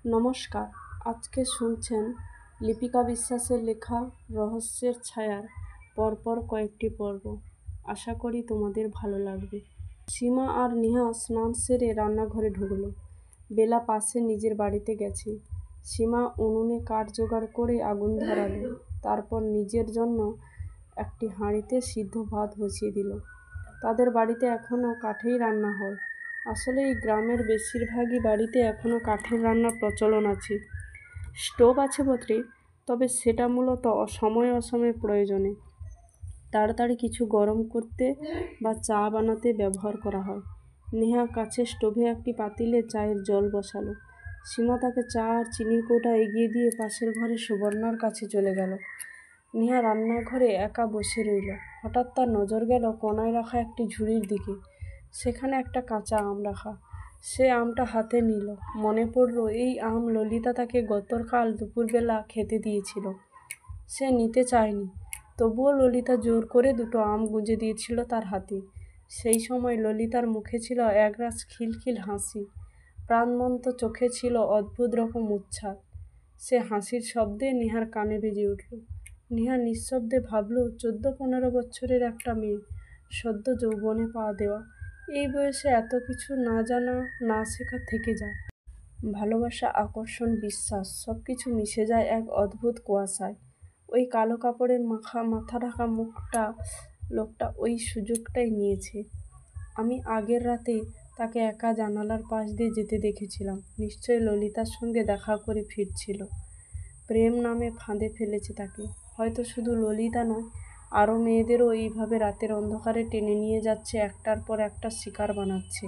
নমস্কার। আজকে শুনছেন লিপিকা বিশ্বাসের লেখা রহস্যের ছায়ার পরপর কয়েকটি পর্ব। আশা করি তোমাদের ভালো লাগবে। সীমা আর নেহা স্নান সেরে রান্নাঘরে ঢুকলো। বেলা পাশে নিজের বাড়িতে গেছে। সীমা উনুনে কাঠ জোগাড় করে আগুন ধরালো, তারপর নিজের জন্য একটি হাঁড়িতে সিদ্ধ ভাত বসিয়ে দিল। তাদের বাড়িতে এখনও কাঠেই রান্না হয়। আসলে এই গ্রামের বেশিরভাগই বাড়িতে এখনও কাঠের রান্নার প্রচলন আছে। স্টোভ আছে বটে, তবে সেটা মূলত সময়ে অসময়ে প্রয়োজনে তাড়াতাড়ি কিছু গরম করতে বা চা বানাতে ব্যবহার করা হয়। নেহা কাছে স্টোভে একটি পাতিলে চায়ের জল বসালো। সীমা তাকে চা আর চিনির কৌটা এগিয়ে দিয়ে পাশের ঘরে সুবর্ণার কাছে চলে গেল। নেহা রান্নাঘরে একা বসে রইল। হঠাৎ তার নজর গেল কোনায় রাখা একটি ঝুড়ির দিকে। সেখানে একটা কাঁচা আম রাখা। সে আমটা হাতে নিল। মনে পড়ল এই আম ললিতা তাকে গতকাল দুপুরবেলা খেতে দিয়েছিল। সে নিতে চায়নি, তবুও ললিতা জোর করে দুটো আম গুঁজে দিয়েছিল তার হাতে। সেই সময় ললিতার মুখে ছিল একরাশ খিলখিল হাসি, প্রাণবন্ত চোখে ছিল অদ্ভুত রকম উচ্ছ্বাস। সে হাসির শব্দে নেহার কানে বেজে উঠল। নেহা নিঃশব্দে ভাবল, 14-15 বছরের একটা মেয়ে, সদ্য যৌবনে পা দেওয়া, এই বয়সে এত কিছু না জানা না শেখা থেকে যায়। ভালোবাসা, আকর্ষণ, বিশ্বাস সব কিছু মিশে যায় এক অদ্ভুত কুয়াশায়। ওই কালো কাপড়ের মাথা ঢাকা লোকটা ওই সুযোগটাই নিয়েছে। আমি আগের রাতে তাকে একা জানালার পাশ দিয়ে যেতে দেখেছিলাম। নিশ্চয়ই ললিতার সঙ্গে দেখা করে ফিরছিল। প্রেম নামে ফাঁদে ফেলেছে তাকে। হয়তো শুধু ললিতা নয়, আরও মেয়েদেরও এইভাবে রাতের অন্ধকারে টেনে নিয়ে যাচ্ছে, একটার পর একটা শিকার বানাচ্ছে।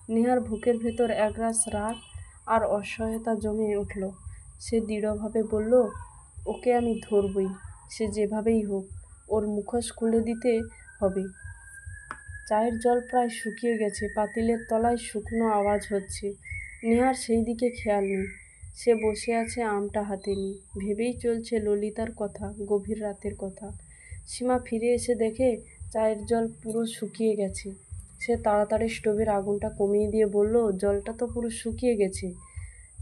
নেহার বুকের ভেতর একরাশ রাগ আর অসহায়তা জমে উঠল। সে দৃঢ়ভাবে বলল, ওকে আমি ধরবই, সে যেভাবেই হোক। ওর মুখোশ খুলে দিতে হবে। চায়ের জল প্রায় শুকিয়ে গেছে। পাতিলের তলায় শুকনো আওয়াজ হচ্ছে। নেহার সেই দিকে খেয়াল নেই। সে বসে আছে আমটা হাতে নিয়ে, ভেবেই চলছে ললিতার কথা, গভীর রাতের কথা। সীমা ফিরে এসে দেখে চায়ের জল পুরো শুকিয়ে গেছে। সে তাড়াতাড়ি স্টোভের আগুনটা কমিয়ে দিয়ে বলল, জলটা তো পুরো শুকিয়ে গেছে,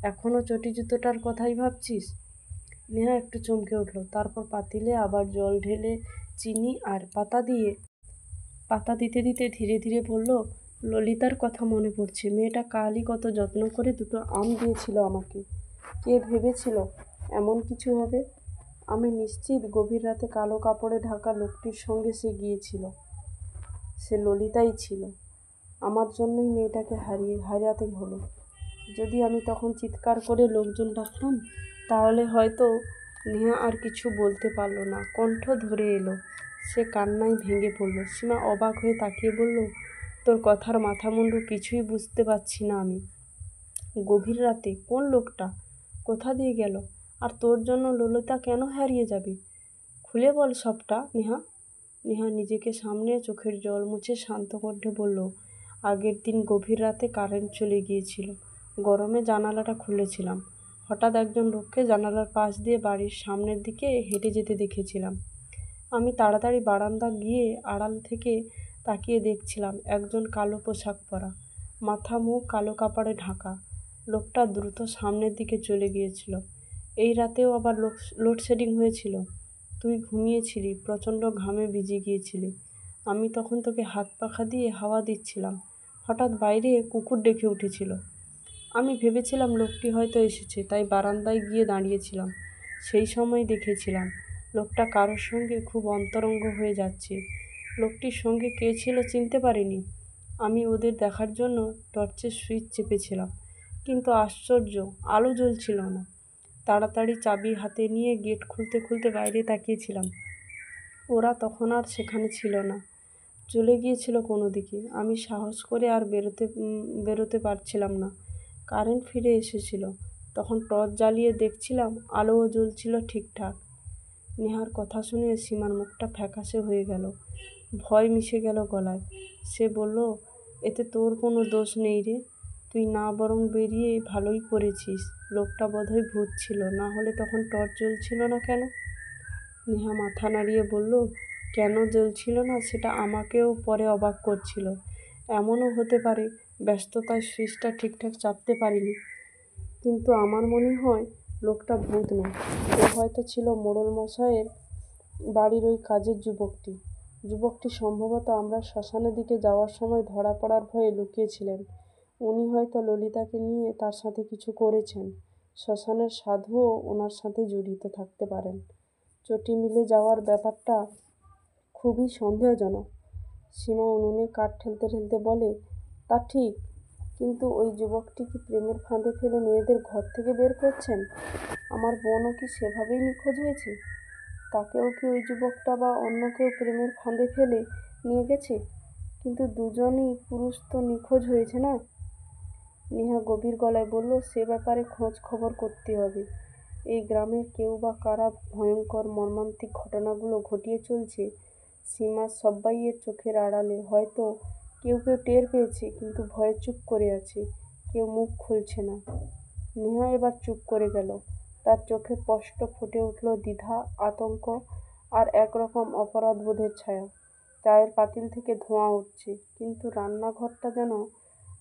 এখনও চটি জুতোটার কথাই ভাবছিস? নেহা একটু চমকে উঠল। তারপর পাতিলে আবার জল ঢেলে চিনি আর পাতা দিতে দিতে ধীরে ধীরে বলল, ললিতার কথা মনে পড়ছে। মেয়েটা কালই কত যত্ন করে দুটো আম দিয়েছিল আমাকে। কে ভেবেছিল এমন কিছু হবে? আমি নিশ্চিত গভীর রাতে কালো কাপড়ে ঢাকা লোকটির সঙ্গে সে গিয়েছিল। সে ললিতাই ছিল। আমার জন্যই মেয়েটাকে হারাতে হলো। যদি আমি তখন চিৎকার করে লোকজন ডাকতাম, তাহলে হয়তো। নেহা আর কিছু বলতে পারল না। কণ্ঠ ধরে এলো। সে কান্নায় ভেঙে পড়ল। সীমা অবাক হয়ে তাকিয়ে বলল, তোর কথার মাথামুন্ডু কিছুই বুঝতে পারছি না আমি। গভীর রাতে কোন লোকটা? কোথা দিয়ে গেল? আর তোর জন্য ললিতা কেন হারিয়ে যাবে? খুলে বল সবটা, নেহা। নেহা নিজেকে সামনে চোখের জল মুছে শান্ত কণ্ঠে বলল, আগের দিন গভীর রাতে কারেন্ট চলে গিয়েছিল। গরমে জানালাটা খুলেছিলাম। হঠাৎ একজন লোককে জানালার পাশ দিয়ে বাড়ির সামনের দিকে হেঁটে যেতে দেখেছিলাম। আমি তাড়াতাড়ি বারান্দা গিয়ে আড়াল থেকে তাকিয়ে দেখছিলাম, একজন কালো পোশাক পরা, মাথা মুখ কালো কাপড়ে ঢাকা। লোকটা দ্রুত সামনের দিকে চলে গিয়েছিল। এই রাতেও আবার লোডশেডিং হয়েছিল। তুই ঘুমিয়েছিলি, প্রচণ্ড ঘামে ভিজে গিয়েছিলি। আমি তখন তোকে হাত পাখা দিয়ে হাওয়া দিচ্ছিলাম। হঠাৎ বাইরে কুকুর ডেকে উঠেছিল। আমি ভেবেছিলাম লোকটি হয়তো এসেছে, তাই বারান্দায় গিয়ে দাঁড়িয়েছিলাম। সেই সময় দেখেছিলাম লোকটা কারোর সঙ্গে খুব অন্তরঙ্গ হয়ে যাচ্ছে। লোকটির সঙ্গে কে ছিল চিনতে পারিনি। আমি ওদের দেখার জন্য টর্চের সুইচ চেপেছিলাম, কিন্তু আশ্চর্য, আলো জ্বলছিল না। তাড়াতাড়ি চাবি হাতে নিয়ে গেট খুলতে খুলতে বাইরে তাকিয়েছিলাম। ওরা তখন আর সেখানে ছিল না, চলে গিয়েছিল কোনো দিকে। আমি সাহস করে আর বেরোতে পারছিলাম না। কারেন্ট ফিরে এসেছিল। তখন টর্চ জ্বালিয়ে দেখছিলাম, আলোও জ্বলছিল ঠিকঠাক। নেহার কথা শুনে সীমার মুখটা ফ্যাকাশে হয়ে গেল। ভয় মিশে গেল গলায়। সে বলল, এতে তোর কোনো দোষ নেই রে। তুই না বরং বেরিয়ে ভালোই করেছিস। লোকটা বোধহয় ভূত ছিল, না হলে তখন টর্চ জ্বলছিল না কেন? নেহা মাথা নাড়িয়ে বলল, কেন জ্বলছিল না সেটা আমাকেও পরে অবাক করছিল। এমনও হতে পারে ব্যস্ততায় সুইচটা ঠিকঠাক চাপতে পারিনি। কিন্তু আমার মনে হয় লোকটা ভূত নয়, ও হয়তো ছিল মোড়ল মশাইয়ের বাড়ির ওই কাজের যুবকটি। যুবকটি সম্ভবত আমরা শ্মশানের দিকে যাওয়ার সময় ধরা পড়ার ভয়ে লুকিয়েছিলেন। উনি হয়তো ললিতাকে নিয়ে তার সাথে কিছু করেছেন। শ্মশানের সাধুও ওনার সাথে জড়িত থাকতে পারেন। চটি মিলে যাওয়ার ব্যাপারটা খুবই সন্দেহজনক। সীমা উনুনে কাঠ ঠেলতে ঠেলতে বলে, তা ঠিক, কিন্তু ওই যুবকটি কি প্রেমের ফাঁদে ফেলে মেয়েদের ঘর থেকে বের করছেন? আমার বোনও কি সেভাবেই নিখোঁজ হয়েছে? তাকেও কি ওই যুবকটা বা অন্য কেউ প্রেমের ফাঁদে ফেলে নিয়ে গেছে? কিন্তু দুজনই পুরুষ তো নিখোঁজ হয়েছে না? নেহা গভীর গলায় বলল, সে ব্যাপারে খোঁজ খবর করতে হবে। এই গ্রামের কেউ বা কারা ভয়ঙ্কর মর্মান্তিক ঘটনাগুলো ঘটিয়ে চলছে সীমার সব্বাইয়ের চোখের আড়ালে। হয়তো কেউ কেউ টের পেয়েছে, কিন্তু ভয়ে চুপ করে আছে, কেউ মুখ খুলছে না। নেহা এবার চুপ করে গেল। তার চোখে স্পষ্ট ফুটে উঠল দ্বিধা, আতঙ্ক আর একরকম অপরাধবোধের ছায়া। চায়ের পাতিল থেকে ধোঁয়া উঠছে, কিন্তু রান্নাঘরটা যেন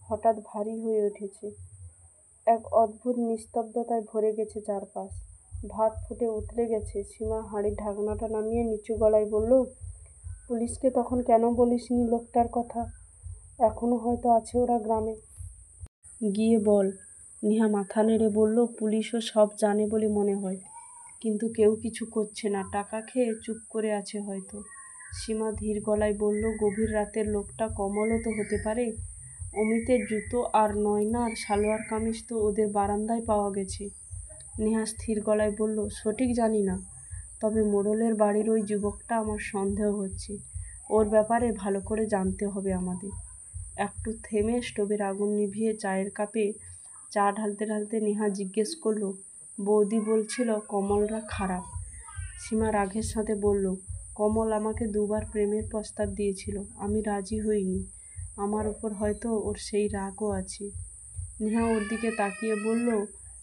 হঠাৎ ভারী হয়ে উঠেছে। এক অদ্ভুত নিস্তব্ধতায় ভরে গেছে চারপাশ। ভাত ফুটে উতলে গেছে। সীমা হাঁড়ির ঢাকনাটা নামিয়ে নিচু গলায় বলল, পুলিশকে তখন কেন বলিসনি লোকটার কথা? এখনো হয়তো আছে ওরা গ্রামে। গিয়ে বল। নেহা মাথা নেড়ে বলল, পুলিশও সব জানে বলে মনে হয়, কিন্তু কেউ কিছু করছে না, টাকা খেয়ে চুপ করে আছে হয়তো। সীমা ধীর গলায় বলল, গভীর রাতের লোকটা কমলও তো হতে পারে। অমিতের জুতো আর নয়নার সালোয়ার কামিজ তো ওদের বারান্দায় পাওয়া গেছে। নেহা স্থির গলায় বলল, সঠিক জানি না, তবে মোড়লের বাড়ির ওই যুবকটা আমার সন্দেহ হচ্ছে। ওর ব্যাপারে ভালো করে জানতে হবে আমাদের। একটু থেমে স্টোভের আগুন নিভিয়ে চায়ের কাপে চা ঢালতে ঢালতে নেহা জিজ্ঞেস করল, বৌদি বলছিল কমলরা খারাপ। সীমা রাগের সাথে বলল, কমল আমাকে দুবার প্রেমের প্রস্তাব দিয়েছিল, আমি রাজি হইনি। আমার উপর হয়তো ওর সেই রাগও আছে। নেহা ওর দিকে তাকিয়ে বলল,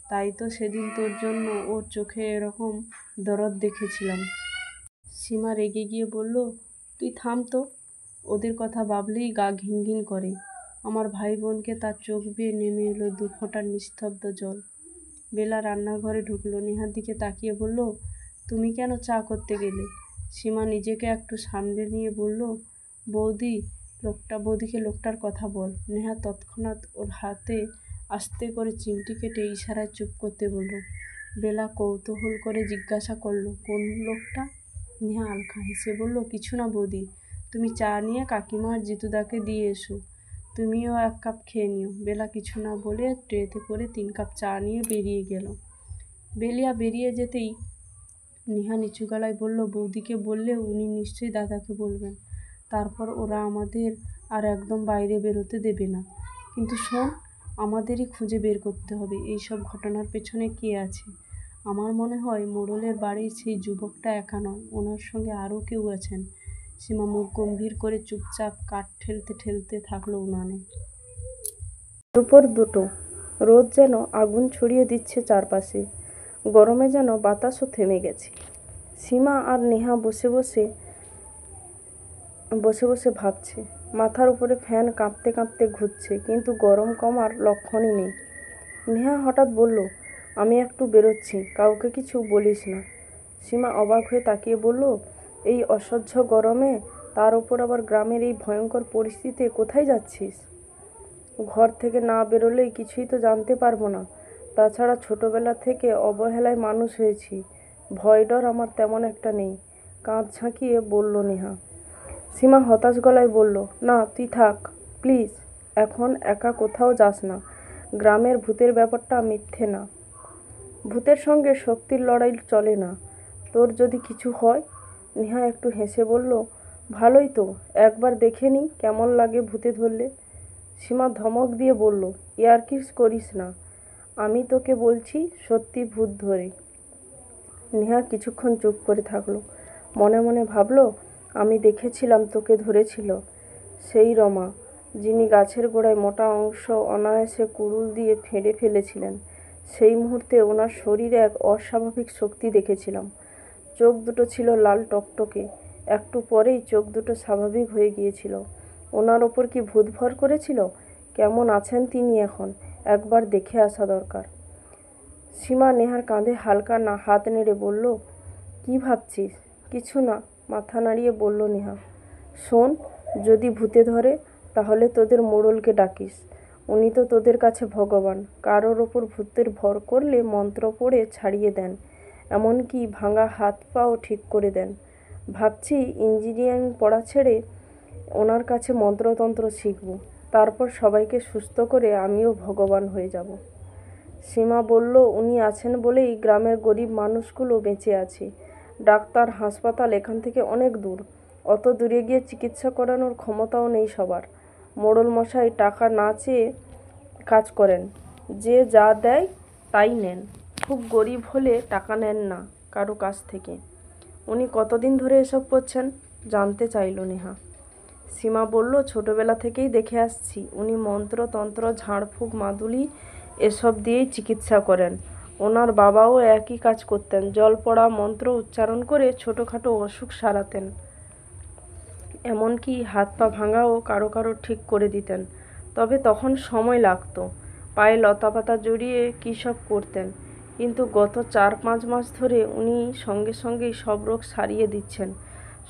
তাই তো সেদিন তোর জন্য ওর চোখে এরকম দরদ দেখেছিলাম। সীমা রেগে গিয়ে বলল, তুই থাম তো, ওদের কথা ভাবলেই গা ঘিন ঘিন করে। আমার ভাই বোনকে তার চোখ বেয়ে নেমে এলো দু ফোঁটা নিস্তব্ধ জল। বেলা রান্নাঘরে ঢুকলো। নেহার দিকে তাকিয়ে বলল, তুমি কেন চা করতে গেলে? সীমা নিজেকে একটু সামলে নিয়ে বলল, বৌদিকে লোকটার কথা বল। নেহা তৎক্ষণাৎ ওর হাতে আস্তে করে চিমটি কেটে ইশারায় চুপ করতে বলল। বেলা কৌতূহল করে জিজ্ঞাসা করলো, কোন লোকটা? নেহা হালকা হেসে বলল, কিছু না বৌদি, তুমি চা নিয়ে কাকিমা আর জিতুদাকে দিয়ে এসো, তুমিও এক কাপ খেয়ে নিও। বেলা কিছু না বলে ট্রেতে করে 3 কাপ চা নিয়ে বেরিয়ে গেল। বেলিয়া বেরিয়ে যেতেই নেহা নিচু গলায় বলল, বৌদিকে বললে উনি নিশ্চয়ই দাদাকে বলবেন, তারপর ওরা আমাদের আর একদম বাইরে বেরোতে দেবে না। কিন্তু শোন, আমাদেরই খুঁজে বের করতে হবে এইসব ঘটনার পেছনে কে আছে। আমার মনে হয় মোড়লের বাড়ির সেই যুবকটা একা নয়, ওনার সঙ্গে আরও কেউ আছেন। সীমা মুখ গম্ভীর করে চুপচাপ কাঠ ঠেলতে ঠেলতে থাকলো উনানে। দুপুর 2টো। রোদ যেন আগুন ছড়িয়ে দিচ্ছে চারপাশে। গরমে যেন বাতাসও থেমে গেছে। সীমা আর নেহা বসে বসে ভাবছে। মাথার উপরে ফ্যান কাঁপতে কাঁপতে ঘুরছে, কিন্তু গরম কমার লক্ষণই নেই। নেহা হঠাৎ বলল, আমি একটু বেরোচ্ছি, কাউকে কিছু বলিস না। সীমা অবাক হয়ে তাকিয়ে বলল, এই অসহ্য গরমে, তার উপর আবার গ্রামের এই ভয়ঙ্কর পরিস্থিতিতে কোথায় যাচ্ছিস? ঘর থেকে না বেরোলেই কিছুই তো জানতে পারবো না। তাছাড়া ছোটবেলা থেকে অবহেলায় মানুষ হয়েছি, ভয় ডর আমার তেমন একটা নেই, কাঁধ ঝাঁকিয়ে বলল নেহা। সীমা হতাশ গলায় বলল, না তুই থাক প্লিজ, এখন একা কোথাও যাস না। গ্রামের ভূতের ব্যাপারটা মিথ্যে না, ভূতের সঙ্গে শক্তির লড়াই চলে না। তোর যদি কিছু হয়। নেহা একটু হেসে বলল, ভালোই তো, একবার দেখে নি কেমন লাগে ভূতে ধরলে। সীমা ধমক দিয়ে বলল, ইয়ার্কি করিস না, আমি তোকে বলছি সত্যি ভূত ধরে। নেহা কিছুক্ষণ চুপ করে থাকলো। মনে মনে ভাবলো, আমি দেখেছিলাম তোকে ধরেছিল সেই রমা, যিনি গাছের গোড়ায় মোটা অংশ অনায়াসে কুড়ুল দিয়ে ফেঁড়ে ফেলেছিলেন। সেই মুহূর্তে ওনার শরীরে এক অস্বাভাবিক শক্তি দেখেছিলাম। চোখ দুটো ছিল লাল টকটকে, একটু পরেই চোখ দুটো স্বাভাবিক হয়ে গিয়েছিল। ওনার ওপর কি ভূত ভর করেছিল? কেমন আছেন তিনি এখন? একবার দেখে আসা দরকার। সীমা নেহার কাঁধে হালকা না হাত নেড়ে বলল, কি ভাবছিস? কিছু না, মাথা নাড়িয়ে বলল নেহা। শোন, যদি ভূতে ধরে তাহলে তোদের মোড়লকে ডাকিস। উনি তো তোদের কাছে ভগবান। কারোর ওপর ভূতের ভর করলে মন্ত্র পড়ে ছাড়িয়ে দেন, এমনকি ভাঙা হাত পাও ঠিক করে দেন। ভাবছি ইঞ্জিনিয়ারিং পড়া ছেড়ে ওনার কাছে মন্ত্রতন্ত্র শিখব, তারপর সবাইকে সুস্থ করে আমিও ভগবান হয়ে যাব। সীমা বলল, উনি আছেন বলেই গ্রামের গরিব মানুষগুলো বেঁচে আছে। ডাক্তার, হাসপাতাল এখান থেকে অনেক দূর। অত দূরে গিয়ে চিকিৎসা করানোর ক্ষমতাও নেই সবার। মোড়ল মশাই টাকা না চেয়ে কাজ করেন, যে যা দেয় তাই নেন। খুব গরিব হলে টাকা নেন না কারো কাছ থেকে। উনি কতদিন ধরে এসব করছেন? জানতে চাইল নেহা। সীমা বলল, ছোটবেলা থেকেই দেখে আসছি উনি মন্ত্রতন্ত্র, ঝাড়ফুঁক, মাদুলি এসব দিয়েই চিকিৎসা করেন। ওনার বাবাও একই কাজ করতেন, জল পড়া মন্ত্র উচ্চারণ করে ছোটোখাটো অসুখ সারাতেন। এমনকি হাত পা ভাঙাও কারো কারো ঠিক করে দিতেন। তবে তখন সময় লাগতো। পায়ে লতাপাতা জড়িয়ে কী সব করতেন। কিন্তু গত 4-5 মাস ধরে উনি সঙ্গে সঙ্গেই সব রোগ সারিয়ে দিচ্ছেন।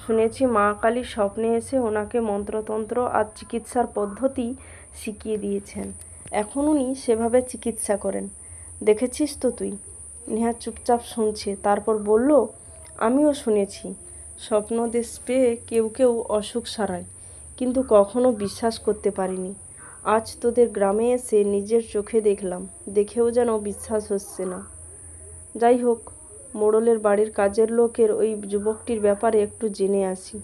শুনেছি মা কালী স্বপ্নে এসে ওনাকে মন্ত্রতন্ত্র আর চিকিৎসার পদ্ধতি শিখিয়ে দিয়েছেন। এখন উনি সেভাবে চিকিৎসা করেন। দেখেছিস তো তুই? নেহা চুপচাপ শুনছে, তারপর বলল, আমিও শুনেছি স্বপ্নদেশ পেয়ে কেউ কেউ অসুখ সারায়, কিন্তু কখনো বিশ্বাস করতে পারিনি। আজ তোদের গ্রামে এসে নিজের চোখে দেখলাম, দেখেও যেন বিশ্বাস হচ্ছে না। যাই হোক, মোড়লের বাড়ির কাজের লোকের ওই যুবকটির ব্যাপারে একটু জেনে আসি।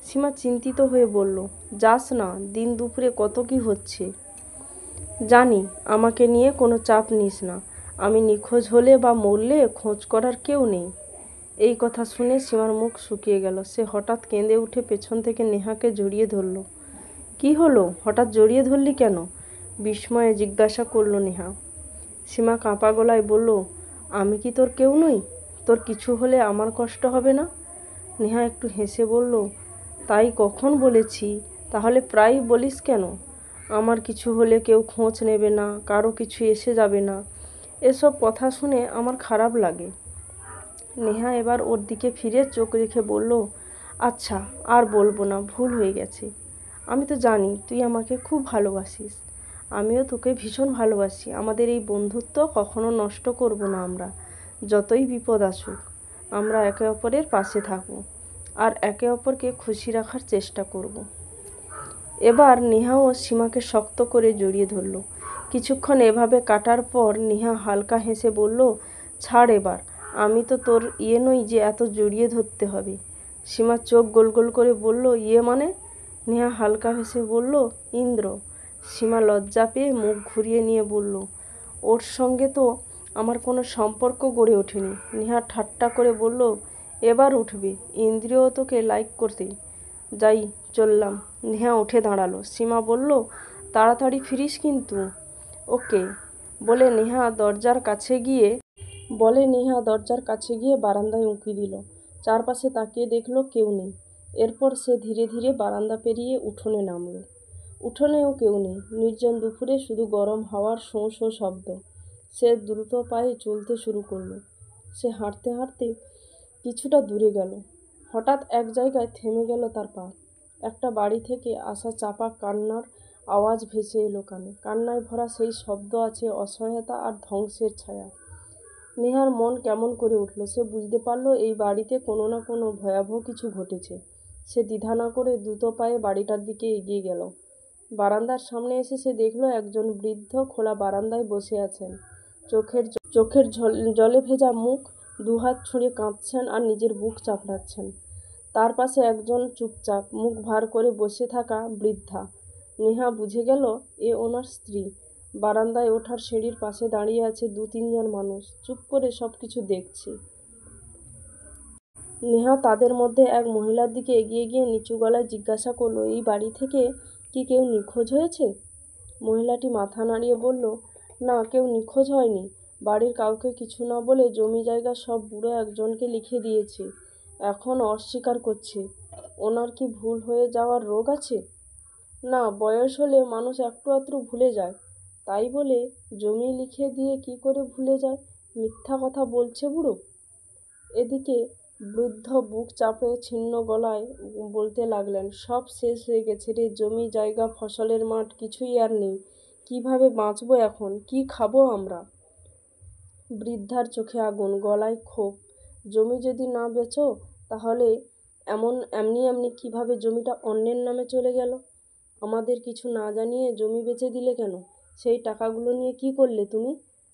সীমা চিন্তিত হয়ে বলল, যাস না, দিন দুপুরে কত কি হচ্ছে। জানি, আমাকে নিয়ে কোনো চাপ নিস না। আমি নিখোঁজ হলে বা মরলে খোঁজ করার কেউ নেই। এই কথা শুনে সীমার মুখ শুকিয়ে গেল। সে হঠাৎ কেঁদে উঠে পেছন থেকে নেহাকে জড়িয়ে ধরল। কি হলো? হঠাৎ জড়িয়ে ধরলি কেন? বিস্ময়ে জিজ্ঞাসা করল নেহা। সীমা কাঁপা গলায় বলল, আমি কি তোর কেউ নই? তোর কিছু হলে আমার কষ্ট হবে না? নেহা একটু হেসে বলল, তাই কখন বলেছি? তাহলে প্রায়ই বলিস কেন আমার কিছু হলে কেউ খোঁজ নেবে না, কারো কিছু এসে যাবে না? এসব কথা শুনে আমার খারাপ লাগে। নেহা এবার ওর দিকে ফিরে চোখ রেখে বলল, আচ্ছা, আর বলবো না, ভুল হয়ে গেছে। আমি তো জানি তুই আমাকে খুব ভালোবাসিস। আমিও তোকে ভীষণ ভালোবাসি। আমাদের এই বন্ধুত্ব কখনো নষ্ট করব না আমরা। যতই বিপদ আসুক আমরা একে অপরের পাশে থাকবো আর একে অপরকে খুশি রাখার চেষ্টা করব। এবার নেহাও সীমাকে শক্ত করে জড়িয়ে ধরল। কিছুক্ষণ এভাবে কাটার পর নেহা হালকা হেসে বলল, ছাড় এবার, আমি তো তোর ইয়ে নই যে এত জড়িয়ে ধরতে হবে। সীমা চোখ গোল গোল করে বলল, ইয়ে মানে? নেহা হালকা হেসে বলল, ইন্দ্র। সীমা লজ্জা পেয়ে মুখ ঘুরিয়ে নিয়ে বলল, ওর সঙ্গে তো আমার কোনো সম্পর্ক গড়ে ওঠেনি। নেহা ঠাট্টা করে বলল, এবার উঠবে, ইন্দ্রিয় তোকে লাইক করতে। যাই, চললাম। নেহা উঠে দাঁড়ালো। সীমা বলল, তাড়াতাড়ি ফিরিস কিন্তু। ওকে। বলে নেহা দরজার কাছে গিয়ে বারান্দায় উঁকি দিল। চারপাশে তাকিয়ে দেখল কেউ নেই। এরপর সে ধীরে ধীরে বারান্দা পেরিয়ে উঠোনে নামল। উঠোনেও কেউ নেই। নির্জন দুপুরে শুধু গরম হাওয়ার শোঁ শোঁ শব্দ। সে দ্রুত পায়ে চলতে শুরু করলো। সে হাঁটতে হাঁটতে কিছুটা দূরে গেল। হঠাৎ এক জায়গায় থেমে গেল তার পা। একটা বাড়ি থেকে আসা চাপা কান্নার আওয়াজ ভেসে এলো কানে। কান্নায় ভরা সেই শব্দ আছে অসহায়তা আর ধ্বংসের ছায়া। নেহার মন কেমন করে উঠল। সে বুঝতে পারল এই বাড়িতে কোনো না কোনো ভয়াবহ কিছু ঘটেছে। সে দ্বিধা না করে দ্রুত পায়ে বাড়িটার দিকে এগিয়ে গেল। বারান্দার সামনে এসে সে দেখল একজন বৃদ্ধ খোলা বারান্দায় বসে আছেন। চোখের জলে ভেজা মুখ, দুহাত ছুঁড়ে কাঁদছেন আর নিজের বুক চাপড়াচ্ছেন। তার পাশে একজন চুপচাপ মুখ ভার করে বসে থাকা বৃদ্ধা। নেহা বুঝে গেল এ ওনার স্ত্রী। বারান্দায় ওঠার সিঁড়ির পাশে দাঁড়িয়ে আছে 2-3 জন মানুষ, চুপ করে সব কিছু দেখছে। নেহা তাদের মধ্যে এক মহিলার দিকে এগিয়ে গিয়ে নিচু গলায় জিজ্ঞাসা করল, এই বাড়ি থেকে কি কেউ নিখোঁজ হয়েছে? মহিলাটি মাথা নাড়িয়ে বলল, না, কেউ নিখোঁজ হয়নি। বাড়ির কাউকে কিছু না বলে জমি জায়গা সব বুড়ো একজনকে লিখে দিয়েছে। এখন অস্বীকার করছে। ওনার কি ভুল হয়ে যাওয়ার রোগ আছে? না, বয়স হলে মানুষ একটু আধটু ভুলে যায়। তাই বলে জমি লিখে দিয়ে কি করে ভুলে যায়? মিথ্যা কথা বলছে বুড়ো। এদিকে বৃদ্ধ বুক চাপড়ে ছিন্ন গলায় বলতে লাগলেন, সব শেষ হয়ে গেছে রে, জমি জায়গা ফসলের মাঠ কিছুই আর নেই। কিভাবে বাঁচবো এখন, কি খাবো আমরা? বৃদ্ধার চোখে আগুন, গলায় ক্ষোভ। জমি যদি না বেচো তাহলে এমনি এমনি কিভাবে জমিটা অন্যের নামে চলে গেল? আমাদের কিছু না জানিয়ে জমি বেচে দিলে কেন? সেই টাকাগুলো নিয়ে কি করলে তুমি?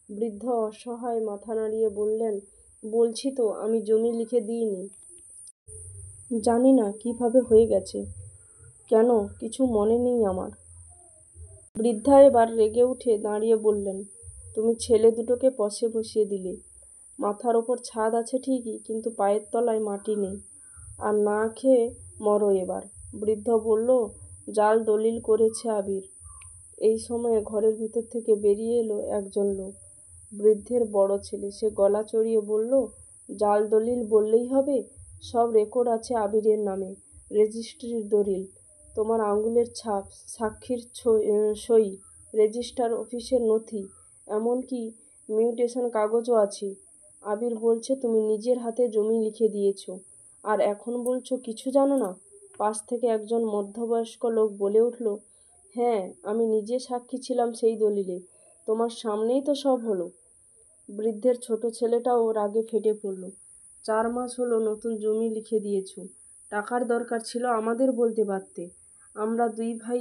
বৃদ্ধ অসহায় মাথা নাড়িয়ে বললেন, বলছি তো আমি জমি লিখে দিইনি। জানি না কিভাবে হয়ে গেছে। কেন, কিছু মনে নেই আমার। বৃদ্ধা এবার রেগে উঠে দাঁড়িয়ে বললেন, তুমি ছেলে দুটোকে পথে বসিয়ে দিলে। মাথার ওপর ছাদ আছে ঠিকই, কিন্তু পায়ের তলায় মাটি নেই। আর না খেয়ে মরো এবার। বৃদ্ধ বলল, জাল দলিল করেছে আবির। এই সময়ে ঘরের ভিতর থেকে বেরিয়ে এলো একজন লোক, বৃদ্ধের বড় ছেলে। সে গলা চড়িয়ে বলল, জাল দলিল বললেই হবে? সব রেকর্ড আছে আবিরের নামে, রেজিস্ট্রির দলিল, তোমার আঙুলের ছাপ, সাক্ষীর সই, রেজিস্ট্রার অফিসের নথি, এমনকি মিউটেশন কাগজও আছে। আবির বলছে তুমি নিজের হাতে জমি লিখে দিয়েছ, আর এখন বলছো কিছু জানো না? পাশ থেকে একজন মধ্যবয়স্ক লোক বলে উঠল, হ্যাঁ, আমি নিজে সাক্ষী ছিলাম সেই দলিলে। তোমার সামনেই তো সব হলো। বৃদ্ধের ছোট ছেলেটাও রাগে ফেটে পড়ল। 4 মাস হলো নতুন জমি লিখে দিয়েছ, টাকার দরকার ছিল আমাদের বলতে পারতে। আমরা 2 ভাই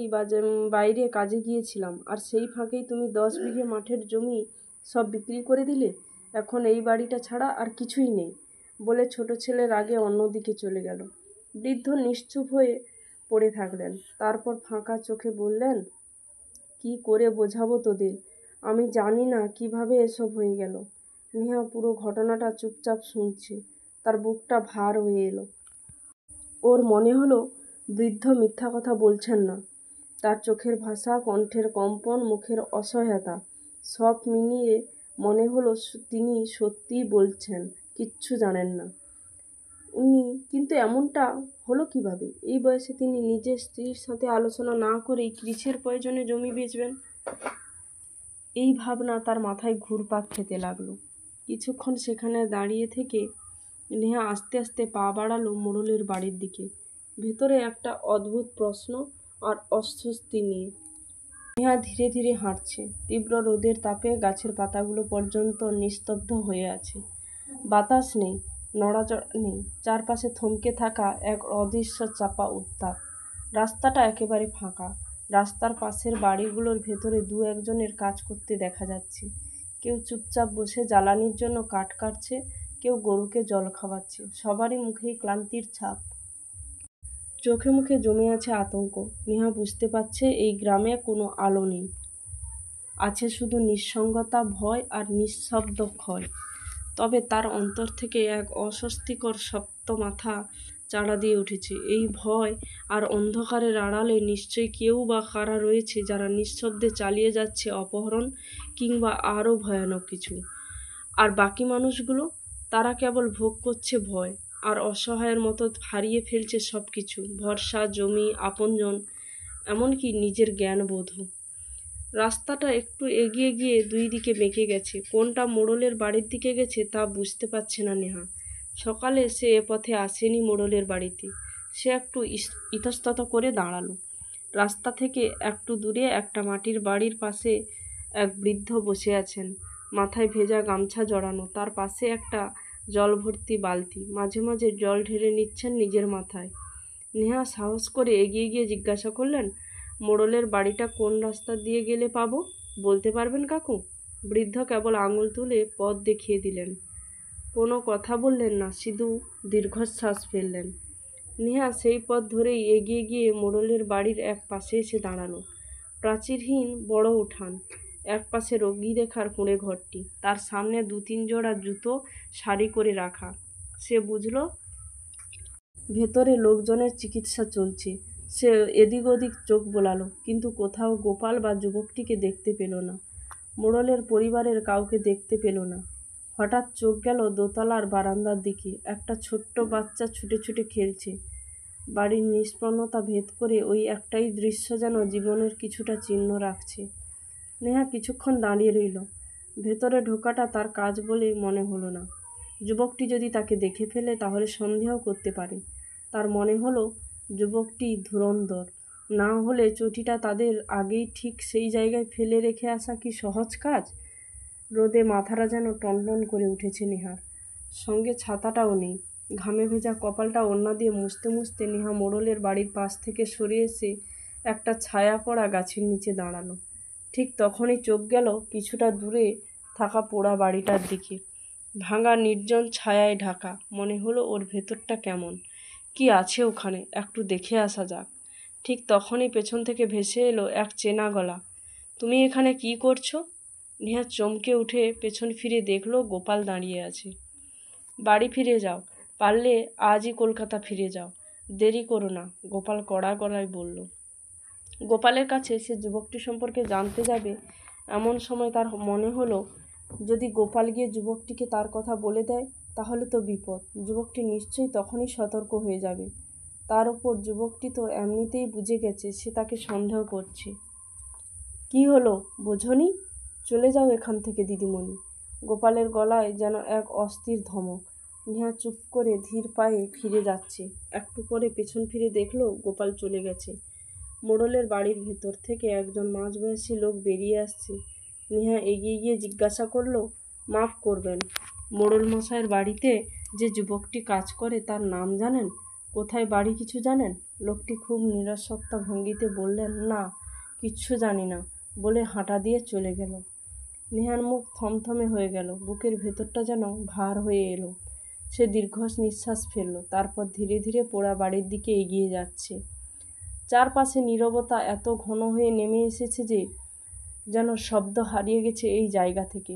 বাইরে কাজে গিয়েছিলাম, আর সেই ফাঁকেই তুমি 10 বিঘে মাঠের জমি সব বিক্রি করে দিলে। এখন এই বাড়িটা ছাড়া আর কিছুই নেই বলে ছোট ছেলে রাগে অন্যদিকে চলে গেল। বৃদ্ধ নিশ্চুপ হয়ে পড়ে থাকলেন। তারপর ফাঁকা চোখে বললেন, কি করে বোঝাবো তোদের? আমি জানি না কিভাবে এসব হয়ে গেল। নেহা পুরো ঘটনাটা চুপচাপ শুনছে। তার বুকটা ভার হয়ে এলো। ওর মনে হলো বৃদ্ধ মিথ্যা কথা বলছেন না। তার চোখের ভাষা, কণ্ঠের কম্পন, মুখের অসহায়তা, সব মিলিয়ে মনে হলো তিনি সত্যিই বলছেন কিচ্ছু জানেন না। কিন্তু এমনটা হলো কিভাবে? এই বয়সে তিনি নিজের স্ত্রীর সাথে আলোচনা না করেই কিসের প্রয়োজনে জমি বেচবেন? এই ভাবনা তার মাথায় ঘুরপাক খেতে লাগলো। কিছুক্ষণ সেখানে দাঁড়িয়ে থেকে নেহা আস্তে আস্তে পা বাড়ালো মোড়লের বাড়ির দিকে, ভেতরে একটা অদ্ভুত প্রশ্ন আর অস্বস্তি নিয়ে। নেহা ধীরে ধীরে হাঁটছে। তীব্র রোদের তাপে গাছের পাতাগুলো পর্যন্ত নিস্তব্ধ হয়ে আছে। বাতাস নেই, নড়াচড়া নেই। চারপাশে থমকে থাকা এক অদৃশ্য চাপা উত্তাপ। রাস্তাটা একেবারে ফাঁকা। রাস্তার পাশের বাড়িগুলোর ভেতরে 2-1জনের কাজ করতে দেখা যাচ্ছে। কেউ চুপচাপ বসে জ্বালানির জন্য কাঠ কাটছে, কেউ গরুকে জল খাওয়াচ্ছে। সবারই মুখেই ক্লান্তির ছাপ। চোখে মুখে জমে আছে আতঙ্ক। নেহা বুঝতে পারছে এই গ্রামে কোনো আলো নেই। আছে শুধু নিঃসঙ্গতা, ভয় আর নিঃশব্দ ক্ষয়। তবে তার অন্তর থেকে এক অস্বস্তিকর শব্দ মাথা চাড়া দিয়ে উঠেছে। এই ভয় আর অন্ধকারের আড়ালে নিশ্চয়ই কেউ বা কারা রয়েছে যারা নিঃশব্দে চালিয়ে যাচ্ছে অপহরণ কিংবা আরও ভয়ানক কিছু। আর বাকি মানুষগুলো, তারা কেবল ভোগ করছে ভয় আর অসহায়ের মতো হারিয়ে ফেলছে সব কিছু, ভরসা, জমি, আপনজন, এমনকি নিজের জ্ঞানবোধও। রাস্তাটা একটু এগিয়ে গিয়ে 2 দিকে বেঁকে গেছে। কোনটা মোড়লের বাড়ির দিকে গেছে তা বুঝতে পারছে না নেহা। সকালে সে এ পথে আসেনি মোড়লের বাড়িতে। সে একটু ইতস্তত করে দাঁড়ালো। রাস্তা থেকে একটু দূরে একটা মাটির বাড়ির পাশে এক বৃদ্ধ বসে আছেন, মাথায় ভেজা গামছা জড়ানো। তার পাশে একটা জল ভর্তি বালতি, মাঝে মাঝে জল ঢেলে নিচ্ছেন নিজের মাথায়। নেহা সাহস করে এগিয়ে গিয়ে জিজ্ঞাসা করলেন, মোড়লের বাড়িটা কোন রাস্তা দিয়ে গেলে পাবো, বলতে পারবেন কাকু? বৃদ্ধ কেবল আঙুল তুলে পথ দেখিয়ে দিলেন। কোনো কথা বললেন না, শুধু দীর্ঘশ্বাস ফেললেন। নেহা সেই পথ ধরেই এগিয়ে গিয়ে মোড়লের বাড়ির এক পাশে এসে দাঁড়ালো। প্রাচীরহীন বড় উঠান, এক পাশে রোগী দেখার কুঁড়ে ঘরটি, তার সামনে 2-3 জোড়া জুতো সারি করে রাখা। সে বুঝল ভেতরে লোকজনের চিকিৎসা চলছে। সে এদিক ওদিক চোখ বোলালো, কিন্তু কোথাও গোপাল বা যুবকটিকে দেখতে পেল না। মোড়লের পরিবারের কাউকে দেখতে পেল না। হঠাৎ চোখ গেল দোতলার বারান্দার দিকে। একটা ছোট্ট বাচ্চা ছুটে ছুটে খেলছে। বাড়ির নিষ্পন্নতা ভেদ করে ওই একটাই দৃশ্য যেন জীবনের কিছুটা চিহ্ন রাখছে। নেহা কিছুক্ষণ দাঁড়িয়ে রইল। ভেতরে ঢোকাটা তার কাজ বলেই মনে হলো না। যুবকটি যদি তাকে দেখে ফেলে তাহলে সন্দেহ করতে পারে। তার মনে হলো যুবকটি ধুরন্ধর, না হলে চটিটা তাদের আগেই ঠিক সেই জায়গায় ফেলে রেখে আসা কি সহজ কাজ? রোদে মাথাটা যেন টনটন করে উঠেছে নেহার। সঙ্গে ছাতাটাও নেই। ঘামে ভেজা কপালটা ওড়না দিয়ে মুছতে মুছতে নেহা মোড়লের বাড়ির পাশ থেকে সরে এসে একটা ছায়া পড়া গাছের নিচে দাঁড়ালো। ঠিক তখনই চোখ গেল কিছুটা দূরে থাকা পোড়া বাড়িটার দিকে। ভাঙা নির্জন ছায়ায় ঢাকা। মনে হলো ওর ভেতরটা কেমন, কি আছে ওখানে, একটু দেখে আসা যাক। ঠিক তখনই পেছন থেকে ভেসে এলো এক চেনা গলা। তুমি এখানে কি করছো? নেহা চমকে উঠে পেছন ফিরে দেখলো গোপাল দাঁড়িয়ে আছে। বাড়ি ফিরে যাও, পারলে আজই কলকাতা ফিরে যাও, দেরি করো না, গোপাল কড়া গলায় বলল। গোপালের কাছে সে যুবকটি সম্পর্কে জানতে যাবে এমন সময় তার মনে হলো যদি গোপাল গিয়ে যুবকটিকে তার কথা বলে দেয় তাহলে তো বিপদ। যুবকটি নিশ্চয়ই তখনই সতর্ক হয়ে যাবে। তার উপর যুবকটি তো এমনিতেই বুঝে গেছে সে তাকে সন্দেহ করছে। কি হলো, বোঝনি? চলে যাও এখান থেকে দিদিমণি। গোপালের গলায় যেন এক অস্থির ধমক। নেহা চুপ করে ধীর পায়ে ফিরে যাচ্ছে। একটু পরে পেছন ফিরে দেখলো গোপাল চলে গেছে। মোড়লের বাড়ির ভেতর থেকে একজন মাঝবয়সী লোক বেরিয়ে আসছে। নেহা এগিয়ে গিয়ে জিজ্ঞাসা করলো, মাফ করবেন, মোড়ল মশাইয়ের বাড়িতে যে যুবকটি কাজ করে তার নাম জানেন? কোথায় বাড়ি কিছু জানেন? লোকটি খুব নিরসত্তা ভঙ্গিতে বললেন, না, কিচ্ছু জানি না বলে হাঁটা দিয়ে চলে গেল। নেহার মুখ থমথমে হয়ে গেল, বুকের ভেতরটা যেন ভার হয়ে এলো। সে দীর্ঘ নিঃশ্বাস ফেলল, তারপর ধীরে ধীরে পোড়া বাড়ির দিকে এগিয়ে যাচ্ছে। চারপাশে নীরবতা এত ঘন হয়ে নেমে এসেছে যে যেন শব্দ হারিয়ে গেছে এই জায়গা থেকে।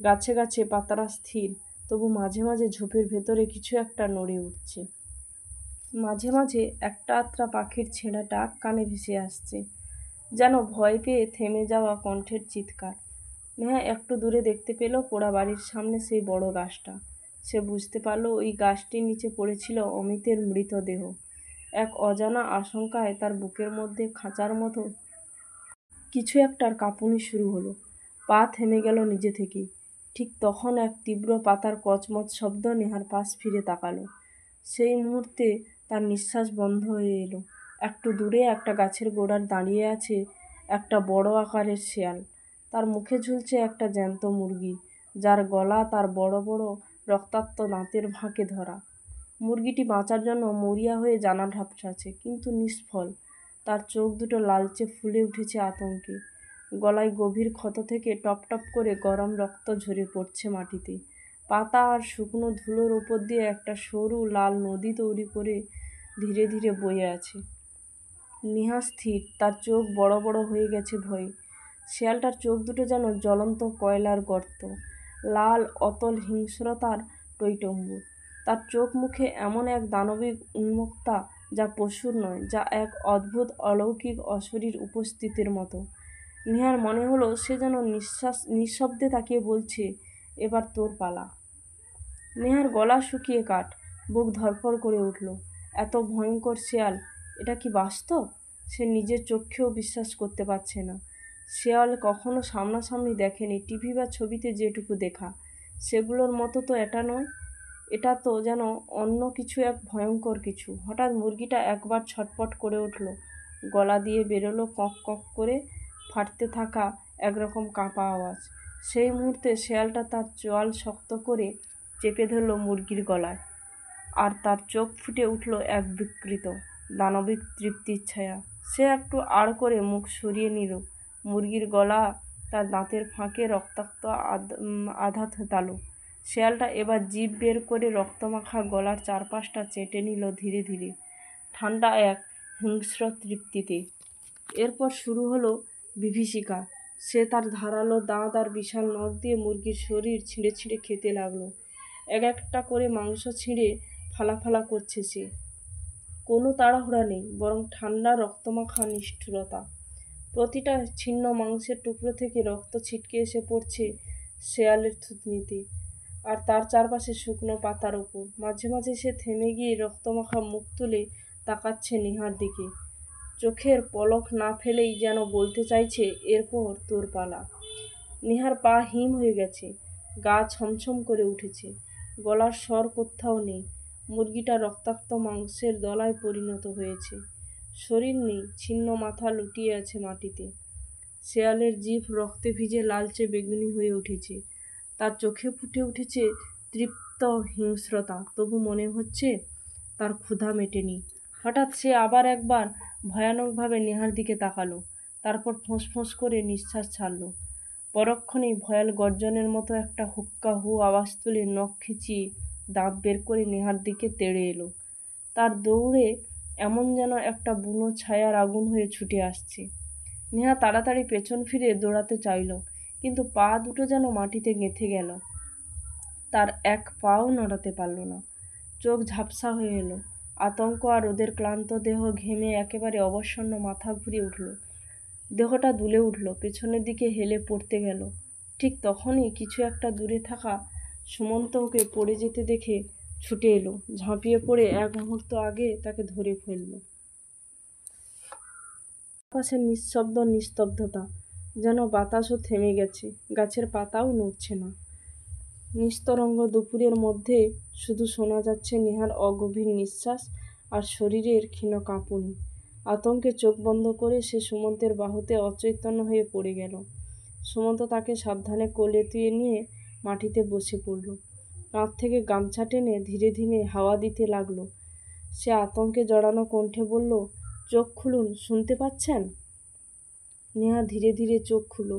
গাছে গাছে পাতারা স্থির, তবু মাঝে মাঝে ঝোপের ভেতরে কিছু একটা নড়ে উঠছে। মাঝে মাঝে একটা আত্রা পাখির ছেঁড়া ডাক কানে ভেসে আসছে, যেন ভয় পেয়ে থেমে যাওয়া কণ্ঠের চিৎকার। নেহা একটু দূরে দেখতে পেল পোড়া বাড়ির সামনে সেই বড় গাছটা। সে বুঝতে পারল ওই গাছটির নিচে পড়েছিল অমিতের মৃতদেহ। এক অজানা আশঙ্কায় তার বুকের মধ্যে খাঁচার মতো কিছু একটার কাঁপুনি শুরু হলো। পা থেমে গেল নিজে থেকেই। ঠিক তখন এক তীব্র পাতার কচমচ শব্দ নেহার পাশ ফিরে তাকালো। সেই মুহূর্তে তার নিঃশ্বাস বন্ধ হয়ে এলো। একটু দূরে একটা গাছের গোড়ার দাঁড়িয়ে আছে একটা বড় আকারের শেয়াল। তার মুখে ঝুলছে একটা জ্যান্ত মুরগি, যার গলা তার বড় বড় রক্তাক্ত দাঁতের ফাঁকে ধরা। মুরগিটি বাঁচার জন্য মরিয়া হয়ে জানা ঝাপসাচ্ছে, কিন্তু নিষ্ফল। তার চোখ দুটো লালচে ফুলে উঠেছে আতঙ্কে। গলায় গভীর ক্ষত থেকে টপ টপ করে গরম রক্ত ঝরে পড়ছে মাটিতে। পাতা আর শুকনো ধুলোর ওপর দিয়ে একটা সরু লাল নদী তৈরি করে ধীরে ধীরে বয়ে আছে। নেহা স্থির, তার চোখ বড় বড় হয়ে গেছে ভয়ে। শেয়ালটার চোখ দুটো যেন জ্বলন্ত কয়লার গর্ত, লাল অতল হিংস্রতার টইটম্বুর। তার চোখ মুখে এমন এক দানবিক উন্মত্ততা যা পশুর নয়, যা এক অদ্ভুত অলৌকিক অশরীর উপস্থিতির মতো। নেহার মনে হলো সে যেন নিঃশব্দে তাকিয়ে বলছে, এবার তোর পালা। নেহার গলা শুকিয়ে কাঠ, বুক ধড়ফড় করে উঠল। এত ভয়ঙ্কর শেয়াল, এটা কি বাস্তব? সে নিজের চোখেও বিশ্বাস করতে পারছে না। শেয়াল কখনো সামনাসামনি দেখেনি, টিভি বা ছবিতে যেটুকু দেখা সেগুলোর মতো তো এটা নয়। এটা তো যেন অন্য কিছু, এক ভয়ঙ্কর কিছু। হঠাৎ মুরগিটা একবার ছটপট করে উঠল, গলা দিয়ে বেরোলো কক কক করে ফাটতে থাকা একরকম কাঁপা আওয়াজ। সেই মুহূর্তে শেয়ালটা তার চোয়াল শক্ত করে চেপে ধরল মুরগির গলায়, আর তার চোখ ফুটে উঠল এক বিকৃত দানবিক তৃপ্তির ছায়া। সে একটু আড় করে মুখ সরিয়ে নিল। মুরগির গলা তার দাঁতের ফাঁকে রক্তাক্ত আঘাত হেতালো। শেয়ালটা এবার জিভ বের করে রক্তমাখা গলার চারপাশটা চেটে নিল ধীরে ধীরে, ঠান্ডা এক হিংস্র তৃপ্তিতে। এরপর শুরু হলো বিভীষিকা। সে তার ধারালো দাঁত আর বিশাল নখ দিয়ে মুরগির শরীর ছিঁড়ে ছিঁড়ে খেতে লাগলো। এক একটা করে মাংস ছিঁড়ে ফালা ফালা করছে সে। কোনো তাড়াহুড়া নেই, বরং ঠান্ডা রক্তমাখা নিষ্ঠুরতা। প্রতিটা ছিন্ন মাংসের টুকরো থেকে রক্ত ছিটকে এসে পড়ছে শেয়ালের থুতনিতে আর তার চারপাশে শুকনো পাতার ওপর। মাঝে মাঝে সে থেমে গিয়ে রক্তমাখা মুখ তুলে তাকাচ্ছে নেহার দিকে, চোখের পলক না ফেলেই যেন বলতে চাইছে, এরপর তোর পালা। নেহার পা হিম হয়ে গেছে, গা ছমছম করে উঠেছে, গলার স্বর কোথাও নেই। মুরগিটা রক্তাক্ত মাংসের দলায় পরিণত হয়েছে। শরীর নেই, ছিন্ন মাথা লুটিয়ে আছে মাটিতে। শেয়ালের জিভ রক্তে ভিজে লালচে বেগুনি হয়ে উঠেছে। তার চোখে ফুটে উঠেছে তৃপ্ত হিংস্রতা, তবু মনে হচ্ছে তার ক্ষুধা মেটেনি। হঠাৎ সে আবার একবার ভয়ানকভাবে নেহার দিকে তাকালো, তারপর ফোঁস করে নিঃশ্বাস ছাড়ল। পরক্ষণেই ভয়াল গর্জনের মতো একটা হুক্কা হু আওয়াজ তুলে নখ খিঁচিয়ে দাঁত বের করে নেহার দিকে তেড়ে এলো। তার দৌড়ে এমন যেন একটা বুনো ছায়ার আগুন হয়ে ছুটে আসছে। নেহা তাড়াতাড়ি পেছন ফিরে দৌড়াতে চাইল, কিন্তু পা দুটো যেন মাটিতে গেঁথে গেল। তার এক পাও নড়াতে পারল না। চোখ ঝাপসা হয়ে এলো। আতঙ্ক আর ওদের ক্লান্ত দেহ ঘেমে একেবারে অবসন্ন, মাথা ঘুরে উঠল। দেহটা দুলে উঠল, পেছনের দিকে হেলে পড়তে গেল। ঠিক তখনই কিছু একটা দূরে থাকা সুমন্ত ওকে পড়ে যেতে দেখে ছুটে এলো। ঝাঁপিয়ে পড়ে এক মুহূর্ত আগে তাকে ধরে ফেলল। পাশে নিঃশব্দ নিস্তব্ধতা, যেন বাতাসও থেমে গেছে, গাছের পাতাও নড়ছে না। নিস্তরঙ্গ দুপুরের মধ্যে শুধু শোনা যাচ্ছে নেহার অগভীর নিঃশ্বাস আর শরীরের ক্ষীণ কাঁপুনি। আতঙ্কে চোখ বন্ধ করে সে সুমন্তের বাহুতে অচৈতন্য হয়ে পড়ে গেল। সুমন্ত তাকে সাবধানে কোলে তুলে নিয়ে মাটিতে বসে পড়ল। কাঁধ থেকে গামছা টেনে ধীরে ধীরে হাওয়া দিতে লাগলো। সে আতঙ্কে জড়ানো কণ্ঠে বলল, চোখ খুলুন, শুনতে পাচ্ছেন? নেহা ধীরে ধীরে চোখ খুলল।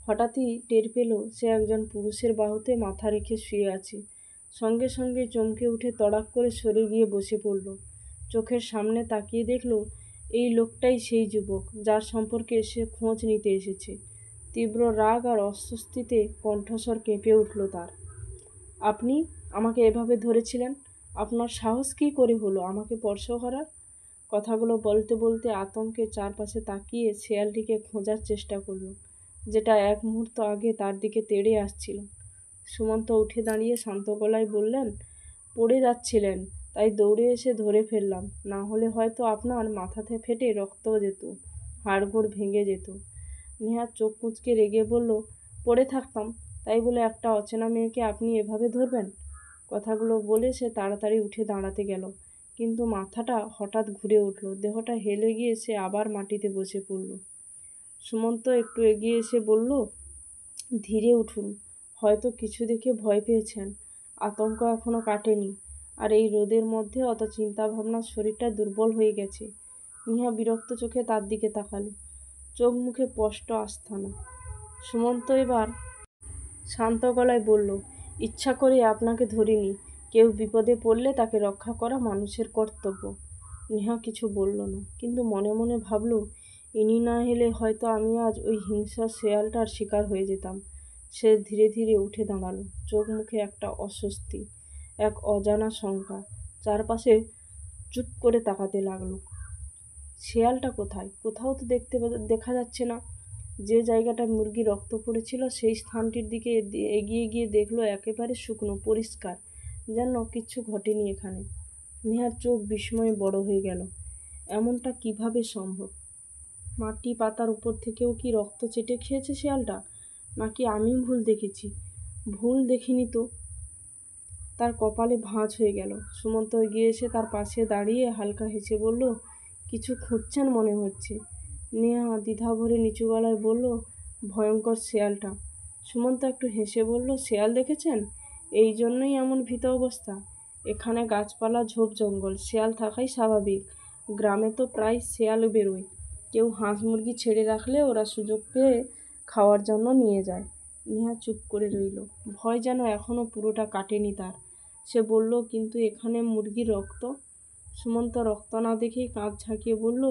হঠাৎই টের পেল সে একজন পুরুষের বাহুতে মাথা রেখে শুয়ে আছে। সঙ্গে সঙ্গে চমকে উঠে তড়াক করে সরে গিয়ে বসে পড়ল। চোখের সামনে তাকিয়ে দেখল এই লোকটাই সেই যুবক যার সম্পর্কে সে খোঁজ নিতে এসেছে। তীব্র রাগ আর অস্বস্তিতে কণ্ঠস্বর কেঁপে উঠল তার। আপনি আমাকে এভাবে ধরেছিলেন? আপনার সাহস কী করে হলো আমাকে স্পর্শ করার? কথাগুলো বলতে বলতে আতঙ্কে চারপাশে তাকিয়ে শেয়ালটিকে খোঁজার চেষ্টা করল, যেটা এক মুহূর্ত আগে তার দিকে তেড়ে আসছিল। সুমন্ত উঠে দাঁড়িয়ে শান্ত গলায় বললেন, পড়ে যাচ্ছিলেন, তাই দৌড়ে এসে ধরে ফেললাম। না হলে হয়তো আপনার মাথাতে ফেটে রক্ত যেত, হাড়গোড় ভেঙে যেত। নেহার চোখ কুঁচকে রেগে বলল, পড়ে থাকতাম তাই বলে একটা অচেনা মেয়েকে আপনি এভাবে ধরবেন? কথাগুলো বলে সে তাড়াতাড়ি উঠে দাঁড়াতে গেল, কিন্তু মাথাটা হঠাৎ ঘুরে উঠল, দেহটা হেলে গিয়ে সে আবার মাটিতে বসে পড়ল। সুমন্ত একটু এগিয়ে এসে বলল, ধীরে উঠুন, হয়তো কিছু দেখে ভয় পেয়েছেন, আতঙ্ক এখনো কাটেনি, আর এই রোদের মধ্যে অত চিন্তা ভাবনার শরীরটা দুর্বল হয়ে গেছে। নিহা বিরক্ত চোখে তার দিকে তাকালো, চোখ মুখে স্পষ্ট আস্থানা। সুমন্ত এবার শান্ত গলায় বলল, ইচ্ছা করে আপনাকে ধরিনি, কেউ বিপদে পড়লে তাকে রক্ষা করা মানুষের কর্তব্য। নেহা কিছু বলল না, কিন্তু মনে মনে ভাবল, ইনি না এলে হয়তো আমি আজ ওই হিংস্র শেয়ালটার শিকার হয়ে যেতাম। সে ধীরে ধীরে উঠে দাঁড়ালো, চোখ মুখে একটা অস্বস্তি, এক অজানা শঙ্কা। চারপাশে চুপ করে তাকাতে লাগলো। শেয়ালটা কোথায়? কোথাও তো দেখা যাচ্ছে না। যে জায়গাটায় মুরগি রক্ত পড়েছিল সেই স্থানটির দিকে এগিয়ে গিয়ে দেখলো একেবারে শুকনো, পরিষ্কার, যেন কিচ্ছু ঘটেনি এখানে। নেহার চোখ বিস্ময়ে বড় হয়ে গেল। এমনটা কিভাবে সম্ভব? মাটি পাতার উপর থেকেও কি রক্ত চেটে খেয়েছে শেয়ালটা? নাকি আমি ভুল দেখেছি? ভুল দেখিনি তো। তার কপালে ভাঁজ হয়ে গেল। সুমন্ত এগিয়ে এসে তার পাশে দাঁড়িয়ে হালকা হেসে বলল, কিছু খুঁজছেন মনে হচ্ছে। নেহা দ্বিধা ভরে নিচু গলায় বলল, ভয়ঙ্কর শেয়ালটা। সুমন্ত একটু হেসে বলল, শেয়াল দেখেছেন? এই জন্যই এমন ভীত অবস্থা। এখানে গাছপালা, ঝোপ জঙ্গল, শেয়াল থাকাই স্বাভাবিক। গ্রামে তো প্রায় শেয়াল বেরোয়। কেউ হাঁস মুরগি ছেড়ে রাখলে ওরা সুযোগ পেয়ে খাওয়ার জন্য নিয়ে যায়। নেহা চুপ করে রইল, ভয় যেন এখনো পুরোটা কাটেনি তার। সে বলল, কিন্তু এখানে মুরগির রক্ত। সুমন্ত রক্ত না দেখেই কাঁধ ঝাঁকিয়ে বলল,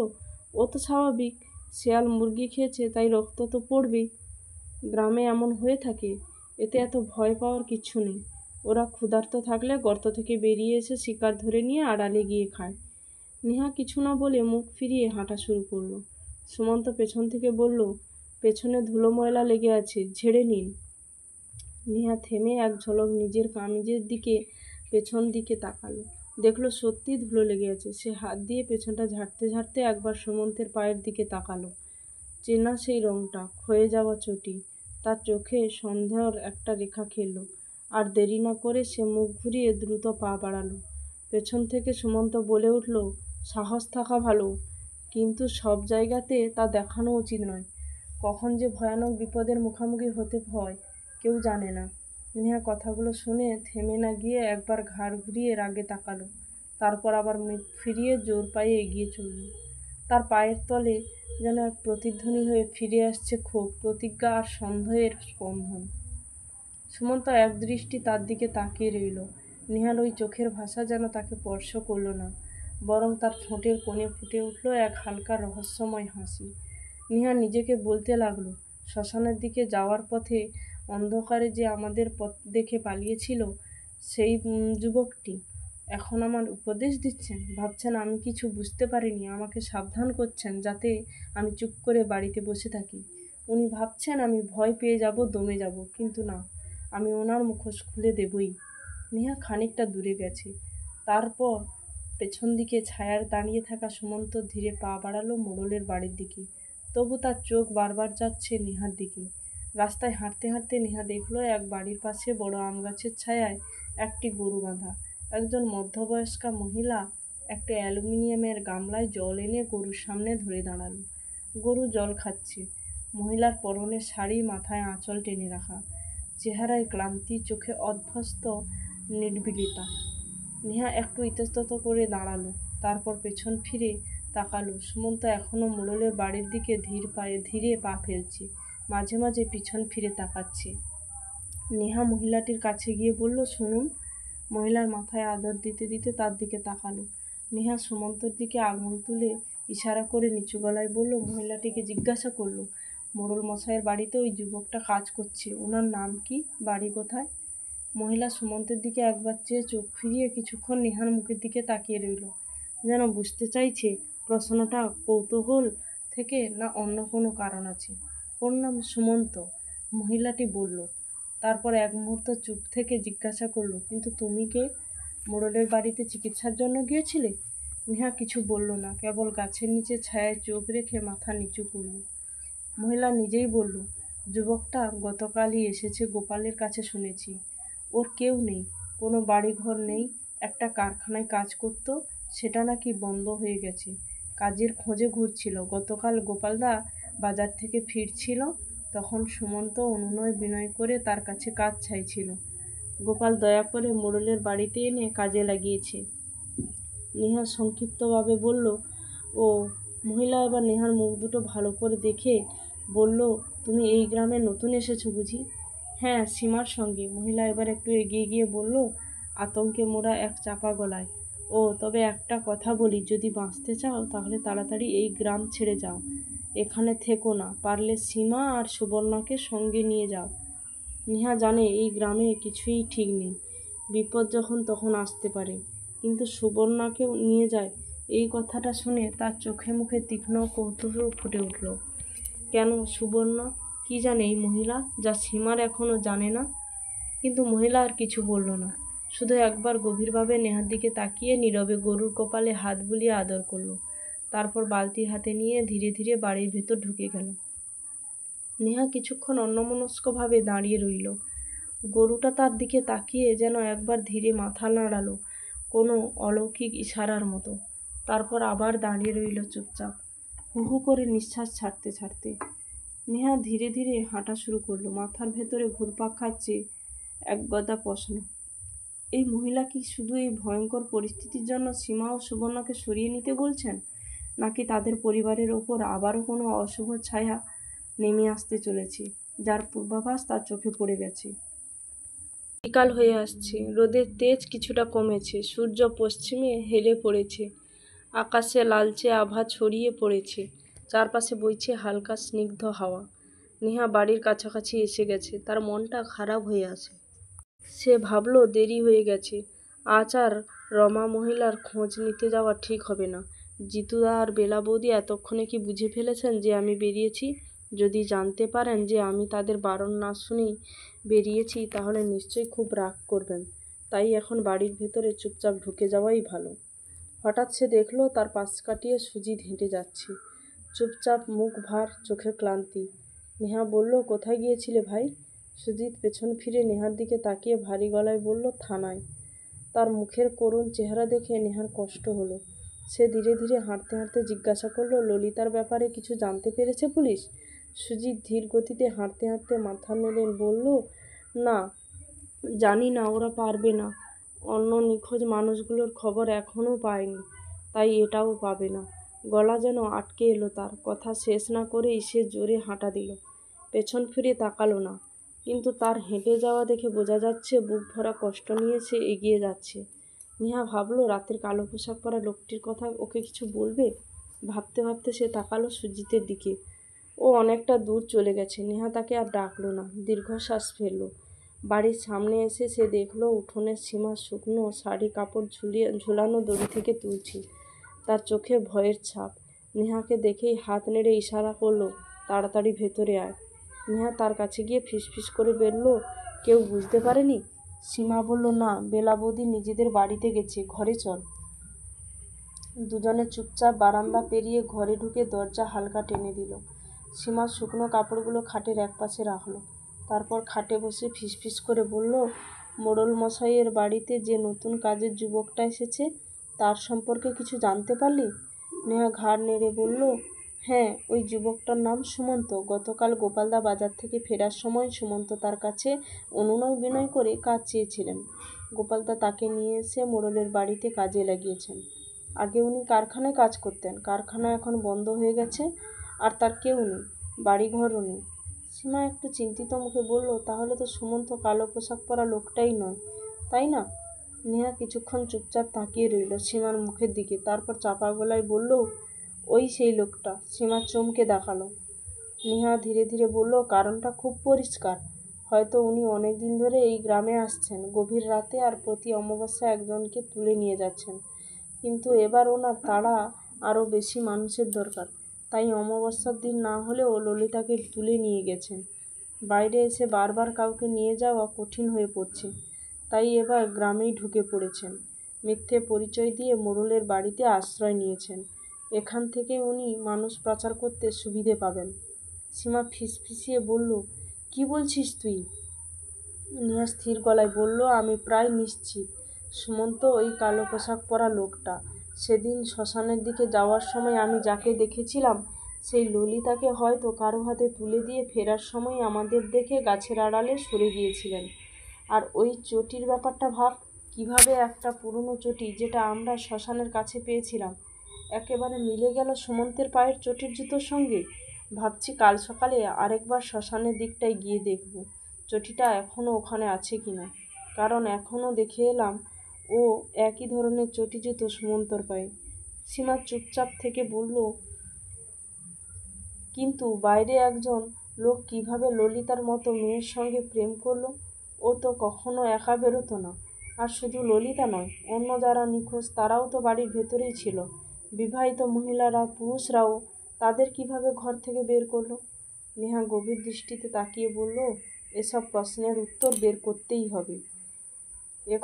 ও তো স্বাভাবিক, শেয়াল মুরগি খেয়েছে তাই রক্ত তো পড়বেই। গ্রামে এমন হয়ে থাকে, এতে এত ভয় পাওয়ার কিচ্ছু নেই। ওরা ক্ষুধার্ত থাকলে গর্ত থেকে বেরিয়ে এসে শিকার ধরে নিয়ে আড়ালে গিয়ে খায়। নেহা কিছু না বলে মুখ ফিরিয়ে হাঁটা শুরু করলো। সুমন্ত পেছন থেকে বলল, পেছনে ধুলো ময়লা লেগে আছে, ঝেড়ে নিন। নেহা থেমে এক ঝলক নিজের কামিজের দিকে পেছন দিকে তাকালো, দেখলো সত্যি ধুলো লেগে আছে। সে হাত দিয়ে পেছনটা ঝাড়তে ঝাড়তে একবার সুমন্তের পায়ের দিকে তাকালো। চেনা সেই রংটা, ক্ষয়ে যাওয়া চটি, তার চোখে সন্দেহের একটা রেখা খেলল, আর দেরি না করে সে মুখ ঘুরিয়ে দ্রুত পা বাড়ালো। পেছন থেকে সুমন্ত বলে উঠল, সাহস থাকা ভালো, কিন্তু সব জায়গাতে তা দেখানো উচিত নয়। কখন যে ভয়ানক বিপদের মুখোমুখি হতে হয় কেউ জানে না। নেহা কথাগুলো শুনে থেমে না গিয়ে একবার ঘাড় ঘুরিয়ে রাগে তাকালো, তারপর আবার মুখ ফিরিয়ে জোর পায়ে এগিয়ে চলল। তার পায়ের তলে যেন এক প্রতিধ্বনি হয়ে ফিরে আসছে ক্ষোভ, প্রতিজ্ঞা আর সন্দেহের স্পন্দন। সুমন্ত একদৃষ্টি তার দিকে তাকিয়ে রইল। নেহার ওই চোখের ভাষা যেন তাকে স্পর্শ করল না, বরং তার ঠোঁটের কোণে ফুটে উঠল এক হালকা রহস্যময় হাসি। নেহা নিজেকে বলতে লাগলো, শ্মশানের দিকে যাওয়ার পথে অন্ধকারে যে আমাদের পথ দেখে পালিয়েছিল সেই যুবকটি এখন আমার উপদেশ দিচ্ছেন, ভাবছেন আমি কিছু বুঝতে পারিনি, আমাকে সাবধান করছেন যাতে আমি চুপ করে বাড়িতে বসে থাকি। উনি ভাবছেন আমি ভয় পেয়ে যাব, দমে যাব, কিন্তু না, আমি ওনার মুখোশ খুলে দেবই। নেহা খানিকটা দূরে গেছে, তারপর পেছন দিকে ছায়ার দাঁড়িয়ে থাকা সুমন্ত ধীরে পা বাড়ালো মোড়লের বাড়ির দিকে। তবু তার চোখ বারবার যাচ্ছে নেহার দিকে। রাস্তায় হাঁটতে হাঁটতে নেহা দেখলো এক বাড়ির পাশে বড় আম গাছের ছায়ায় একটি গরু বাঁধা। একজন মধ্যবয়স্কা মহিলা একটা অ্যালুমিনিয়ামের গামলায় জল এনে গরুর সামনে ধরে দাঁড়ালো। গরু জল খাচ্ছে। মহিলার পরনে শাড়ি, মাথায় আঁচল টেনে রাখা, চেহারায় ক্লান্তি, চোখে অভ্যস্ত নির্বিলিতা। নেহা একটু ইতস্তত করে দাঁড়ালো, তারপর পেছন ফিরে তাকালো। সুমন্ত এখনো মোড়লের বাড়ির দিকে ধীরে পা ফেলছে, মাঝে মাঝে পিছন ফিরে তাকাচ্ছে। নেহা মহিলাটির কাছে গিয়ে বলল, শুনুন। মহিলার মাথায় আদর দিতে দিতে তার দিকে তাকালো। নেহা সুমন্তর দিকে আঙুল তুলে ইশারা করে নিচু গলায় বলল, মহিলাটিকে জিজ্ঞাসা করলো, মোড়ল মশাইয়ের বাড়িতে ওই যুবকটা কাজ করছে, ওনার নাম কি, বাড়ি কোথায়? মহিলা সুমন্তের দিকে একবার চেয়ে চোখ ফিরিয়ে কিছুক্ষণ নেহার মুখের দিকে তাকিয়ে রইল, যেন বুঝতে চাইছে প্রশ্নটা কৌতূহল থেকে না অন্য কোনো কারণ আছে। ওর নাম সুমন্ত, মহিলাটি বলল। তারপর এক মুহূর্ত চুপ থেকে জিজ্ঞাসা করলো, কিন্তু তুমি কে? মোড়লের বাড়িতে চিকিৎসার জন্য গিয়েছিলে? নেহা কিছু বলল না, কেবল গাছের নিচে ছায়ায় চোখ রেখে মাথা নিচু করল। মহিলা নিজেই বলল, যুবকটা গতকালই এসেছে গোপালের কাছে, শুনেছি। ওর কেউ নেই, কোনো বাড়িঘর নেই, একটা কারখানায় কাজ করত, সেটা নাকি বন্ধ হয়ে গেছে। কাজের খোঁজে ঘুরছিল। গতকাল গোপালদা বাজার থেকে ফিরছিল, তখন সুমন্ত অনুনয় বিনয় করে তার কাছে কাজ চাইছিল। গোপাল দয়া করে মোড়লের বাড়িতে এনে কাজে লাগিয়েছে। নেহা সংক্ষিপ্তভাবে বলল, ও। মহিলা এবার নেহার মুখ দুটো ভালো করে দেখে বলল, তুমি এই গ্রামে নতুন এসেছো বুঝি? হ্যাঁ, সীমার সঙ্গে। মহিলা এবার একটু এগিয়ে গিয়ে বলল, আতঙ্কে মোড়া এক চাপা গলায়। ও, তবে একটা কথা বলি, যদি বাঁচতে চাও তাহলে তাড়াতাড়ি এই গ্রাম ছেড়ে যাও, এখানে থেকো না, পারলে সীমা আর সুবর্ণাকে সঙ্গে নিয়ে যাও। নেহা জানে এই গ্রামে কিছুই ঠিক নেই, বিপদ যখন তখন আসতে পারে, কিন্তু সুবর্ণাকেও নিয়ে যায়, এই কথাটা শুনে তার চোখে মুখে তীক্ষ্ণ কৌতূহল ফুটে উঠল। কেন সুবর্ণা? কি জানে এই মহিলা যা সীমার এখনো জানে না? কিন্তু মহিলা আর কিছু বলল না, শুধু একবার গভীরভাবে নেহার দিকে তাকিয়ে নীরবে গরুর কপালে হাত বুলিয়ে আদর করল। তারপর বালতি হাতে নিয়ে ধীরে ধীরে বাড়ির ভেতর ঢুকে গেল। নেহা কিছুক্ষণ অন্যমনস্কভাবে দাঁড়িয়ে রইল। গরুটা তার দিকে তাকিয়ে যেন একবার ধীরে মাথা নাড়ালো, কোনো অলৌকিক ইশারার মতো। তারপর আবার দাঁড়িয়ে রইল চুপচাপ, হু হু করে নিঃশ্বাস ছাড়তে ছাড়তে। নেহা ধীরে ধীরে হাঁটা শুরু করলো। মাথার ভেতরে ঘুরপাক খাচ্ছে একগাদা প্রশ্ন। এই মহিলা কি শুধু এই ভয়ঙ্কর পরিস্থিতির জন্য সীমা ও সুবর্ণাকে সরিয়ে নিতে বলছেন, নাকি তাদের পরিবারের ওপর আবারও কোনো অশুভ ছায়া নেমে আসতে চলেছে, যার পূর্বাভাস তার চোখে পড়ে গেছে? বিকাল হয়ে আসছে, রোদের তেজ কিছুটা কমেছে, সূর্য পশ্চিমে হেলে পড়েছে, আকাশে লালচে আভা ছড়িয়ে পড়েছে, চারপাশে বইছে হালকা স্নিগ্ধ হাওয়া। নেহা বাড়ির কাছাকাছি এসে গেছে, তার মনটা খারাপ হয়ে আছে। সে ভাবল দেরি হয়ে গেছে, আজ আর রমা মহিলার খোঁজ নিতে যাওয়া ঠিক হবে না। জিতুদা আর বেলা বৌদি এতক্ষণে কি বুঝে ফেলেছেন যে আমি বেরিয়েছি? যদি জানতে পারেন যে আমি তাদের বারণ না শুনেই বেরিয়েছি, তাহলে নিশ্চয়ই খুব রাগ করবেন। তাই এখন বাড়ির ভেতরে চুপচাপ ঢুকে যাওয়াই ভালো। হঠাৎ সে দেখল তার পাশ কাটিয়ে সুজিত হেঁটে যাচ্ছে, চুপচাপ, মুখ ভার, চোখে ক্লান্তি। নেহা বলল, কোথায় গিয়েছিলে ভাই? সুজিত পেছন ফিরে নেহার দিকে তাকিয়ে ভারী গলায় বলল, থানায়। তার মুখের করুণ চেহারা দেখে নেহার কষ্ট হলো। সে ধীরে ধীরে হাঁটতে হাঁটতে জিজ্ঞাসা করলো, ললিতার ব্যাপারে কিছু জানতে পেরেছে পুলিশ? সুজিত ধীর গতিতে হাঁটতে হাঁটতে মাথা নেড়ে বলল, না, জানি না, ওরা পারবে না। অন্য নিখোঁজ মানুষগুলোর খবর এখনও পায়নি, তাই এটাও পাবে না। গলা যেন আটকে এলো তার। কথা শেষ না করেই সে জোরে হাঁটা দিল। পেছন ফিরে তাকালো না, কিন্তু তার হেঁটে যাওয়া দেখে বোঝা যাচ্ছে বুক ভরা কষ্ট নিয়ে সে এগিয়ে যাচ্ছে। নেহা ভাবলো, রাতের কালো পোশাক পরা লোকটির কথা ওকে কিছু বলবে। ভাবতে ভাবতে সে তাকালো সুজিতের দিকে। ও অনেকটা দূর চলে গেছে। নেহা তাকে আর ডাকলো না, দীর্ঘশ্বাস ফেলল। বাড়ির সামনে এসে সে দেখলো উঠোনের সীমা শুকনো শাড়ি কাপড় ঝুলানো দড়ি থেকে তুলছি। তার চোখে ভয়ের ছাপ। নেহাকে দেখেই হাত নেড়ে ইশারা করলো, তাড়াতাড়ি ভেতরে আয়। নেহা তার কাছে গিয়ে ফিসফিস করে বলল, কেউ বুঝতে পারেনি? সীমা বলল, না, বেলা বৌদি নিজেদের বাড়িতে গেছে, ঘরে চল। দুজনে চুপচাপ বারান্দা পেরিয়ে ঘরে ঢুকে দরজা হালকা টেনে দিল। সীমা শুকনো কাপড়গুলো খাটের একপাশে রাখলো। তারপর খাটে বসে ফিসফিস করে বলল, মোড়ল মশাইয়ের বাড়িতে যে নতুন কাজের যুবকটা এসেছে, তার সম্পর্কে কিছু জানতে পারলি? নেহা ঘাড় নেড়ে বলল, হ্যাঁ, ওই যুবকটার নাম সুমন্ত। গতকাল গোপালদা বাজার থেকে ফেরার সময় সুমন্ত তার কাছে অনুনয় বিনয় করে কাজ চেয়েছিলেন। গোপালদা তাকে নিয়ে এসে মোড়লের বাড়িতে কাজে লাগিয়েছেন। আগে উনি কারখানায় কাজ করতেন, কারখানা এখন বন্ধ হয়ে গেছে, আর তার কেউ নেই, বাড়িঘরও নেই। সীমা একটু চিন্তিত মুখে বলল, তাহলে তো সুমন্ত কালো পোশাক পরা লোকটাই নয়, তাই না? নেহা কিছুক্ষণ চুপচাপ তাকিয়ে রইল সীমার মুখের দিকে, তারপর চাপা গলায় বলল, ওই সেই লোকটা। সীমা চমকে দেখালো। নেহা ধীরে ধীরে বলল, কারণটা খুব পরিষ্কার। হয়তো উনি অনেক দিন ধরে এই গ্রামে আসছেন, গভীর রাতে আর প্রতি অমাবস্যায় একজনকে তুলে নিয়ে যাচ্ছেন। কিন্তু এবার ওনার তাড়া আরও বেশি মানুষের দরকার, তাই অমাবস্যার দিন না হলেও ললিতাকে তুলে নিয়ে গেছেন। বাইরে এসে বারবার কাউকে নিয়ে যাওয়া কঠিন হয়ে পড়ছে, তাই এবার গ্রামেই ঢুকে পড়েছেন। মিথ্যে পরিচয় দিয়ে মোড়লের বাড়িতে আশ্রয় নিয়েছেন। এখান থেকে উনি মানুষ পাচার করতে সুবিধে পাবেন। সীমা ফিসফিসিয়ে বলল, কি বলছিস তুই? নেহা স্থির গলায় বলল, আমি প্রায় নিশ্চিত সুমন্ত ওই কালো পোশাক পরা লোকটা। সেদিন শ্মশানের দিকে যাওয়ার সময় আমি যাকে দেখেছিলাম, সেই ললিতাকে হয়তো কারো হাতে তুলে দিয়ে ফেরার সময় আমাদের দেখে গাছের আড়ালে সরে গিয়েছিলেন। আর ওই চটির ব্যাপারটা ভাব, কিভাবে একটা পুরনো চটি যেটা আমরা শ্মশানের কাছে পেয়েছিলাম একেবারে মিলে গেল সুমন্তের পায়ের চটির জুতোর সঙ্গে। ভাবছি কাল সকালে আরেকবার শ্মশানের দিকটায় গিয়ে দেখব চটিটা এখনও ওখানে আছে কিনা, কারণ এখনও দেখে এলাম ও একই ধরনের চটি জুতো সুমন্তর পায়ে। সীমা চুপচাপ থেকে বলল, কিন্তু বাইরে একজন লোক কিভাবে ললিতার মতো মেয়ের সঙ্গে প্রেম করলো? ও তো কখনো একা বেরোতো না। আর শুধু ললিতা নয়, অন্য যারা নিখোঁজ তারাও তো বাড়ির ভেতরেই ছিল। বিবাহিত মহিলারা, পুরুষরাও। তাদের কিভাবে ঘর থেকে বের করলো? নেহা গভীর দৃষ্টিতে তাকিয়ে বলল, এসব প্রশ্নের উত্তর বের করতেই হবে।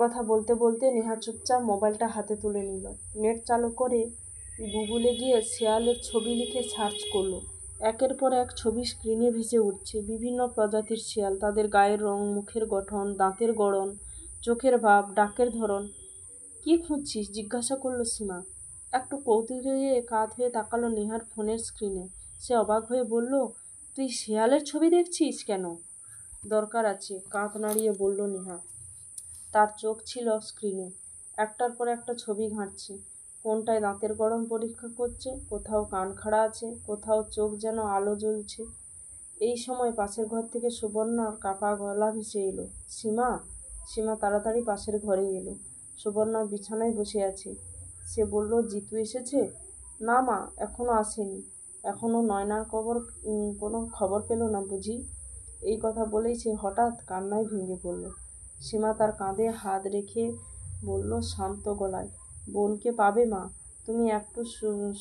কথা বলতে বলতে নেহা চুপচাপ মোবাইলটা হাতে তুলে নিল। নেট চালু করে গুগলে গিয়ে শেয়ালের ছবি লিখে সার্চ করলো। একের পর এক ছবি স্ক্রিনে ভেসে উঠছে। বিভিন্ন প্রজাতির শেয়াল, তাদের গায়ের রং, মুখের গঠন, দাঁতের গড়ন, চোখের ভাব, ডাকের ধরন। কি খুঁজছিস? জিজ্ঞাসা করলো সীমা। একটু কৌতূহলী হয়ে কাত হয়ে তাকালো নেহার ফোনের স্ক্রিনে। সে অবাক হয়ে বলল, তুই শেয়ালের ছবি দেখছিস কেন? দরকার আছে, কাঁধ নাড়িয়ে বলল নেহা। তার চোখ ছিল স্ক্রিনে, একটার পর একটা ছবি ঘাঁটছে। কোনটায় দাঁতের গড়ন পরীক্ষা করছে, কোথাও কান খাড়া আছে, কোথাও চোখ যেন আলো জ্বলছে। এই সময় পাশের ঘর থেকে সুবর্ণার কাপা গলা ভেসে এলো, সীমা। সীমা তাড়াতাড়ি পাশের ঘরে এলো। সুবর্ণা বিছানায় বসে আছে। সে বলল, জিতু এসেছে? না মা, এখনো আসেনি। এখনো নয়নার কোনো খবর পেল না বুঝি? এই কথা বলেই সে হঠাৎ কান্নায় ভেঙে পড়ল। সীমা তার কাঁধে হাত রেখে বলল শান্ত গলায়, বোনকে পাবে মা, তুমি একটু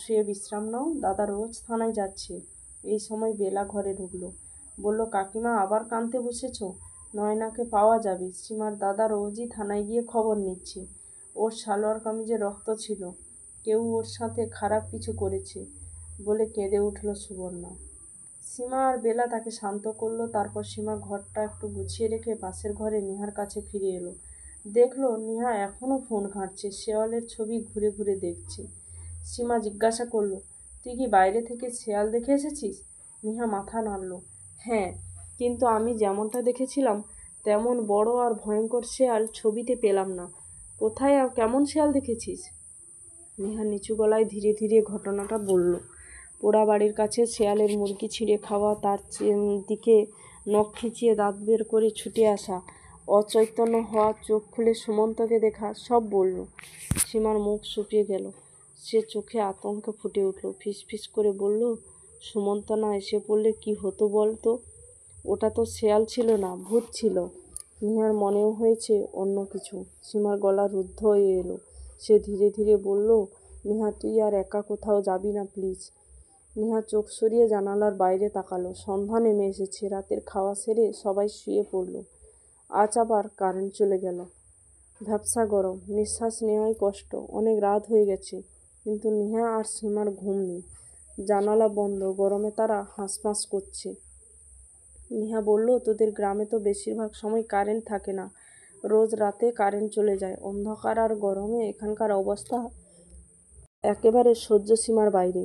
শুয়ে বিশ্রাম নাও, দাদা রোজ থানায় যাচ্ছে। এই সময় বেলা ঘরে ঢুকলো। বলল, কাকিমা আবার কাঁদতে বসেছ? নয়নাকে পাওয়া যাবে। সীমার দাদা রোজই থানায় গিয়ে খবর নিচ্ছে। ওর সালোয়ার কামিজে রক্ত ছিল, কেউ ওর সাথে খারাপ কিছু করেছে বলে কেঁদে উঠল সুবর্ণা। সীমা আর বেলা তাকে শান্ত করলো। তারপর সীমা ঘরটা একটু গুছিয়ে রেখে পাশের ঘরে নেহার কাছে ফিরে এলো। দেখলো নেহা এখনো ফোন ঘাঁটছে, শেয়ালের ছবি ঘুরে ঘুরে দেখছে। সীমা জিজ্ঞাসা করলো, তুই কি বাইরে থেকে শেয়াল দেখে এসেছিস? নেহা মাথা নাড়ল। হ্যাঁ, কিন্তু আমি যেমনটা দেখেছিলাম তেমন বড় আর ভয়ঙ্কর শেয়াল ছবিতে পেলাম না। কোথায় আর কেমন শেয়াল দেখেছিস? নেহা নিচু গলায় ধীরে ধীরে ঘটনাটা বলল। পোড়া বাড়ির কাছে শেয়ালের মুরগি ছিঁড়ে খাওয়া, তার দিকে নখ খিঁচিয়ে দাঁত বের করে ছুটে আসা, অচৈতন্য হওয়া, চোখ খুলে সুমন্তকে দেখা, সব বলল। সীমার মুখ শুকিয়ে গেল। সে চোখে আতঙ্কে ফুটে উঠল। ফিসফিস করে বলল, সুমন্ত না এসে পড়লে কি হতো বলতো? ওটা তো শেয়াল ছিল না, ভূত ছিল। নেহার মনেও হয়েছে অন্য কিছু। সীমার গলা রুদ্ধ হয়ে এলো। সে ধীরে ধীরে বলল, নেহা তুই আর একা কোথাও যাবি না প্লিজ। নেহা চোখ সরিয়ে জানালার বাইরে তাকালো। সন্ধ্যা নেমে এসেছে। রাতের খাওয়া সেরে সবাই শুয়ে পড়ল। আজ আবার কারেন্ট চলে গেল। ভ্যাপসা গরম, নিঃশ্বাস নেওয়াই কষ্ট। অনেক রাত হয়ে গেছে, কিন্তু নেহা আর সীমার ঘুম নেই। জানালা বন্ধ, গরমে তারা হাঁসফাঁস করছে। নেহা বলল, তোদের গ্রামে তো বেশিরভাগ সময় কারেন্ট থাকে না, রোজ রাতে কারেন্ট চলে যায়। অন্ধকার আর গরমে এখানকার অবস্থা একেবারে সহ্য সীমার বাইরে।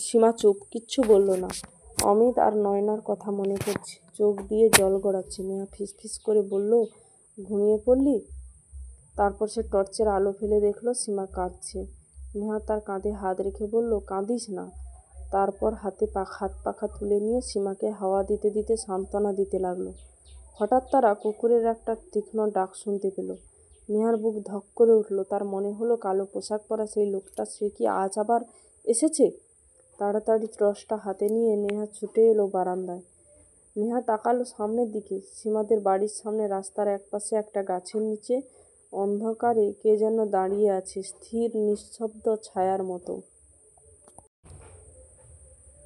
সীমা চুপ, কিচ্ছু বলল না। অমিত আর নয়নার কথা মনে পড়ছে, চোখ দিয়ে জল গড়াচ্ছে। নেহা ফিসফিস করে বলল, ঘুমিয়ে পড়লি? তারপর সে টর্চের আলো ফেলে দেখলো সীমা কাঁদছে। নেহা তার কাঁধে হাত রেখে বলল, কাঁদিস না। তারপর হাত পাখা তুলে নিয়ে সীমাকে হাওয়া দিতে দিতে সান্ত্বনা দিতে লাগলো। হঠাৎ তারা কুকুরের একটা তীক্ষ্ণ ডাক শুনতে পেল। নেহার বুক ধক করে উঠল। তার মনে হলো কালো পোশাক পরা সেই লোকটা, সে কি আজ আবার এসেছে? তাড়াতাড়ি টর্চটা হাতে নিয়ে নেহা ছুটে এলো বারান্দায়। নেহা তাকালো সামনের দিকে। সীমাদের বাড়ির সামনে রাস্তার একপাশে একটা গাছের নিচে অন্ধকারে কে যেন দাঁড়িয়ে আছে, স্থির নিঃশব্দ ছায়ার মতো।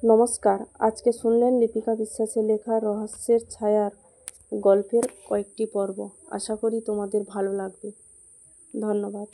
নমস্কার, আজকে শুনলেন লিপিকা বিশ্বাসের লেখা রহস্যের ছায়ার গল্পের কয়েকটি পর্ব। আশা করি তোমাদের ভালো লাগবে। ধন্যবাদ।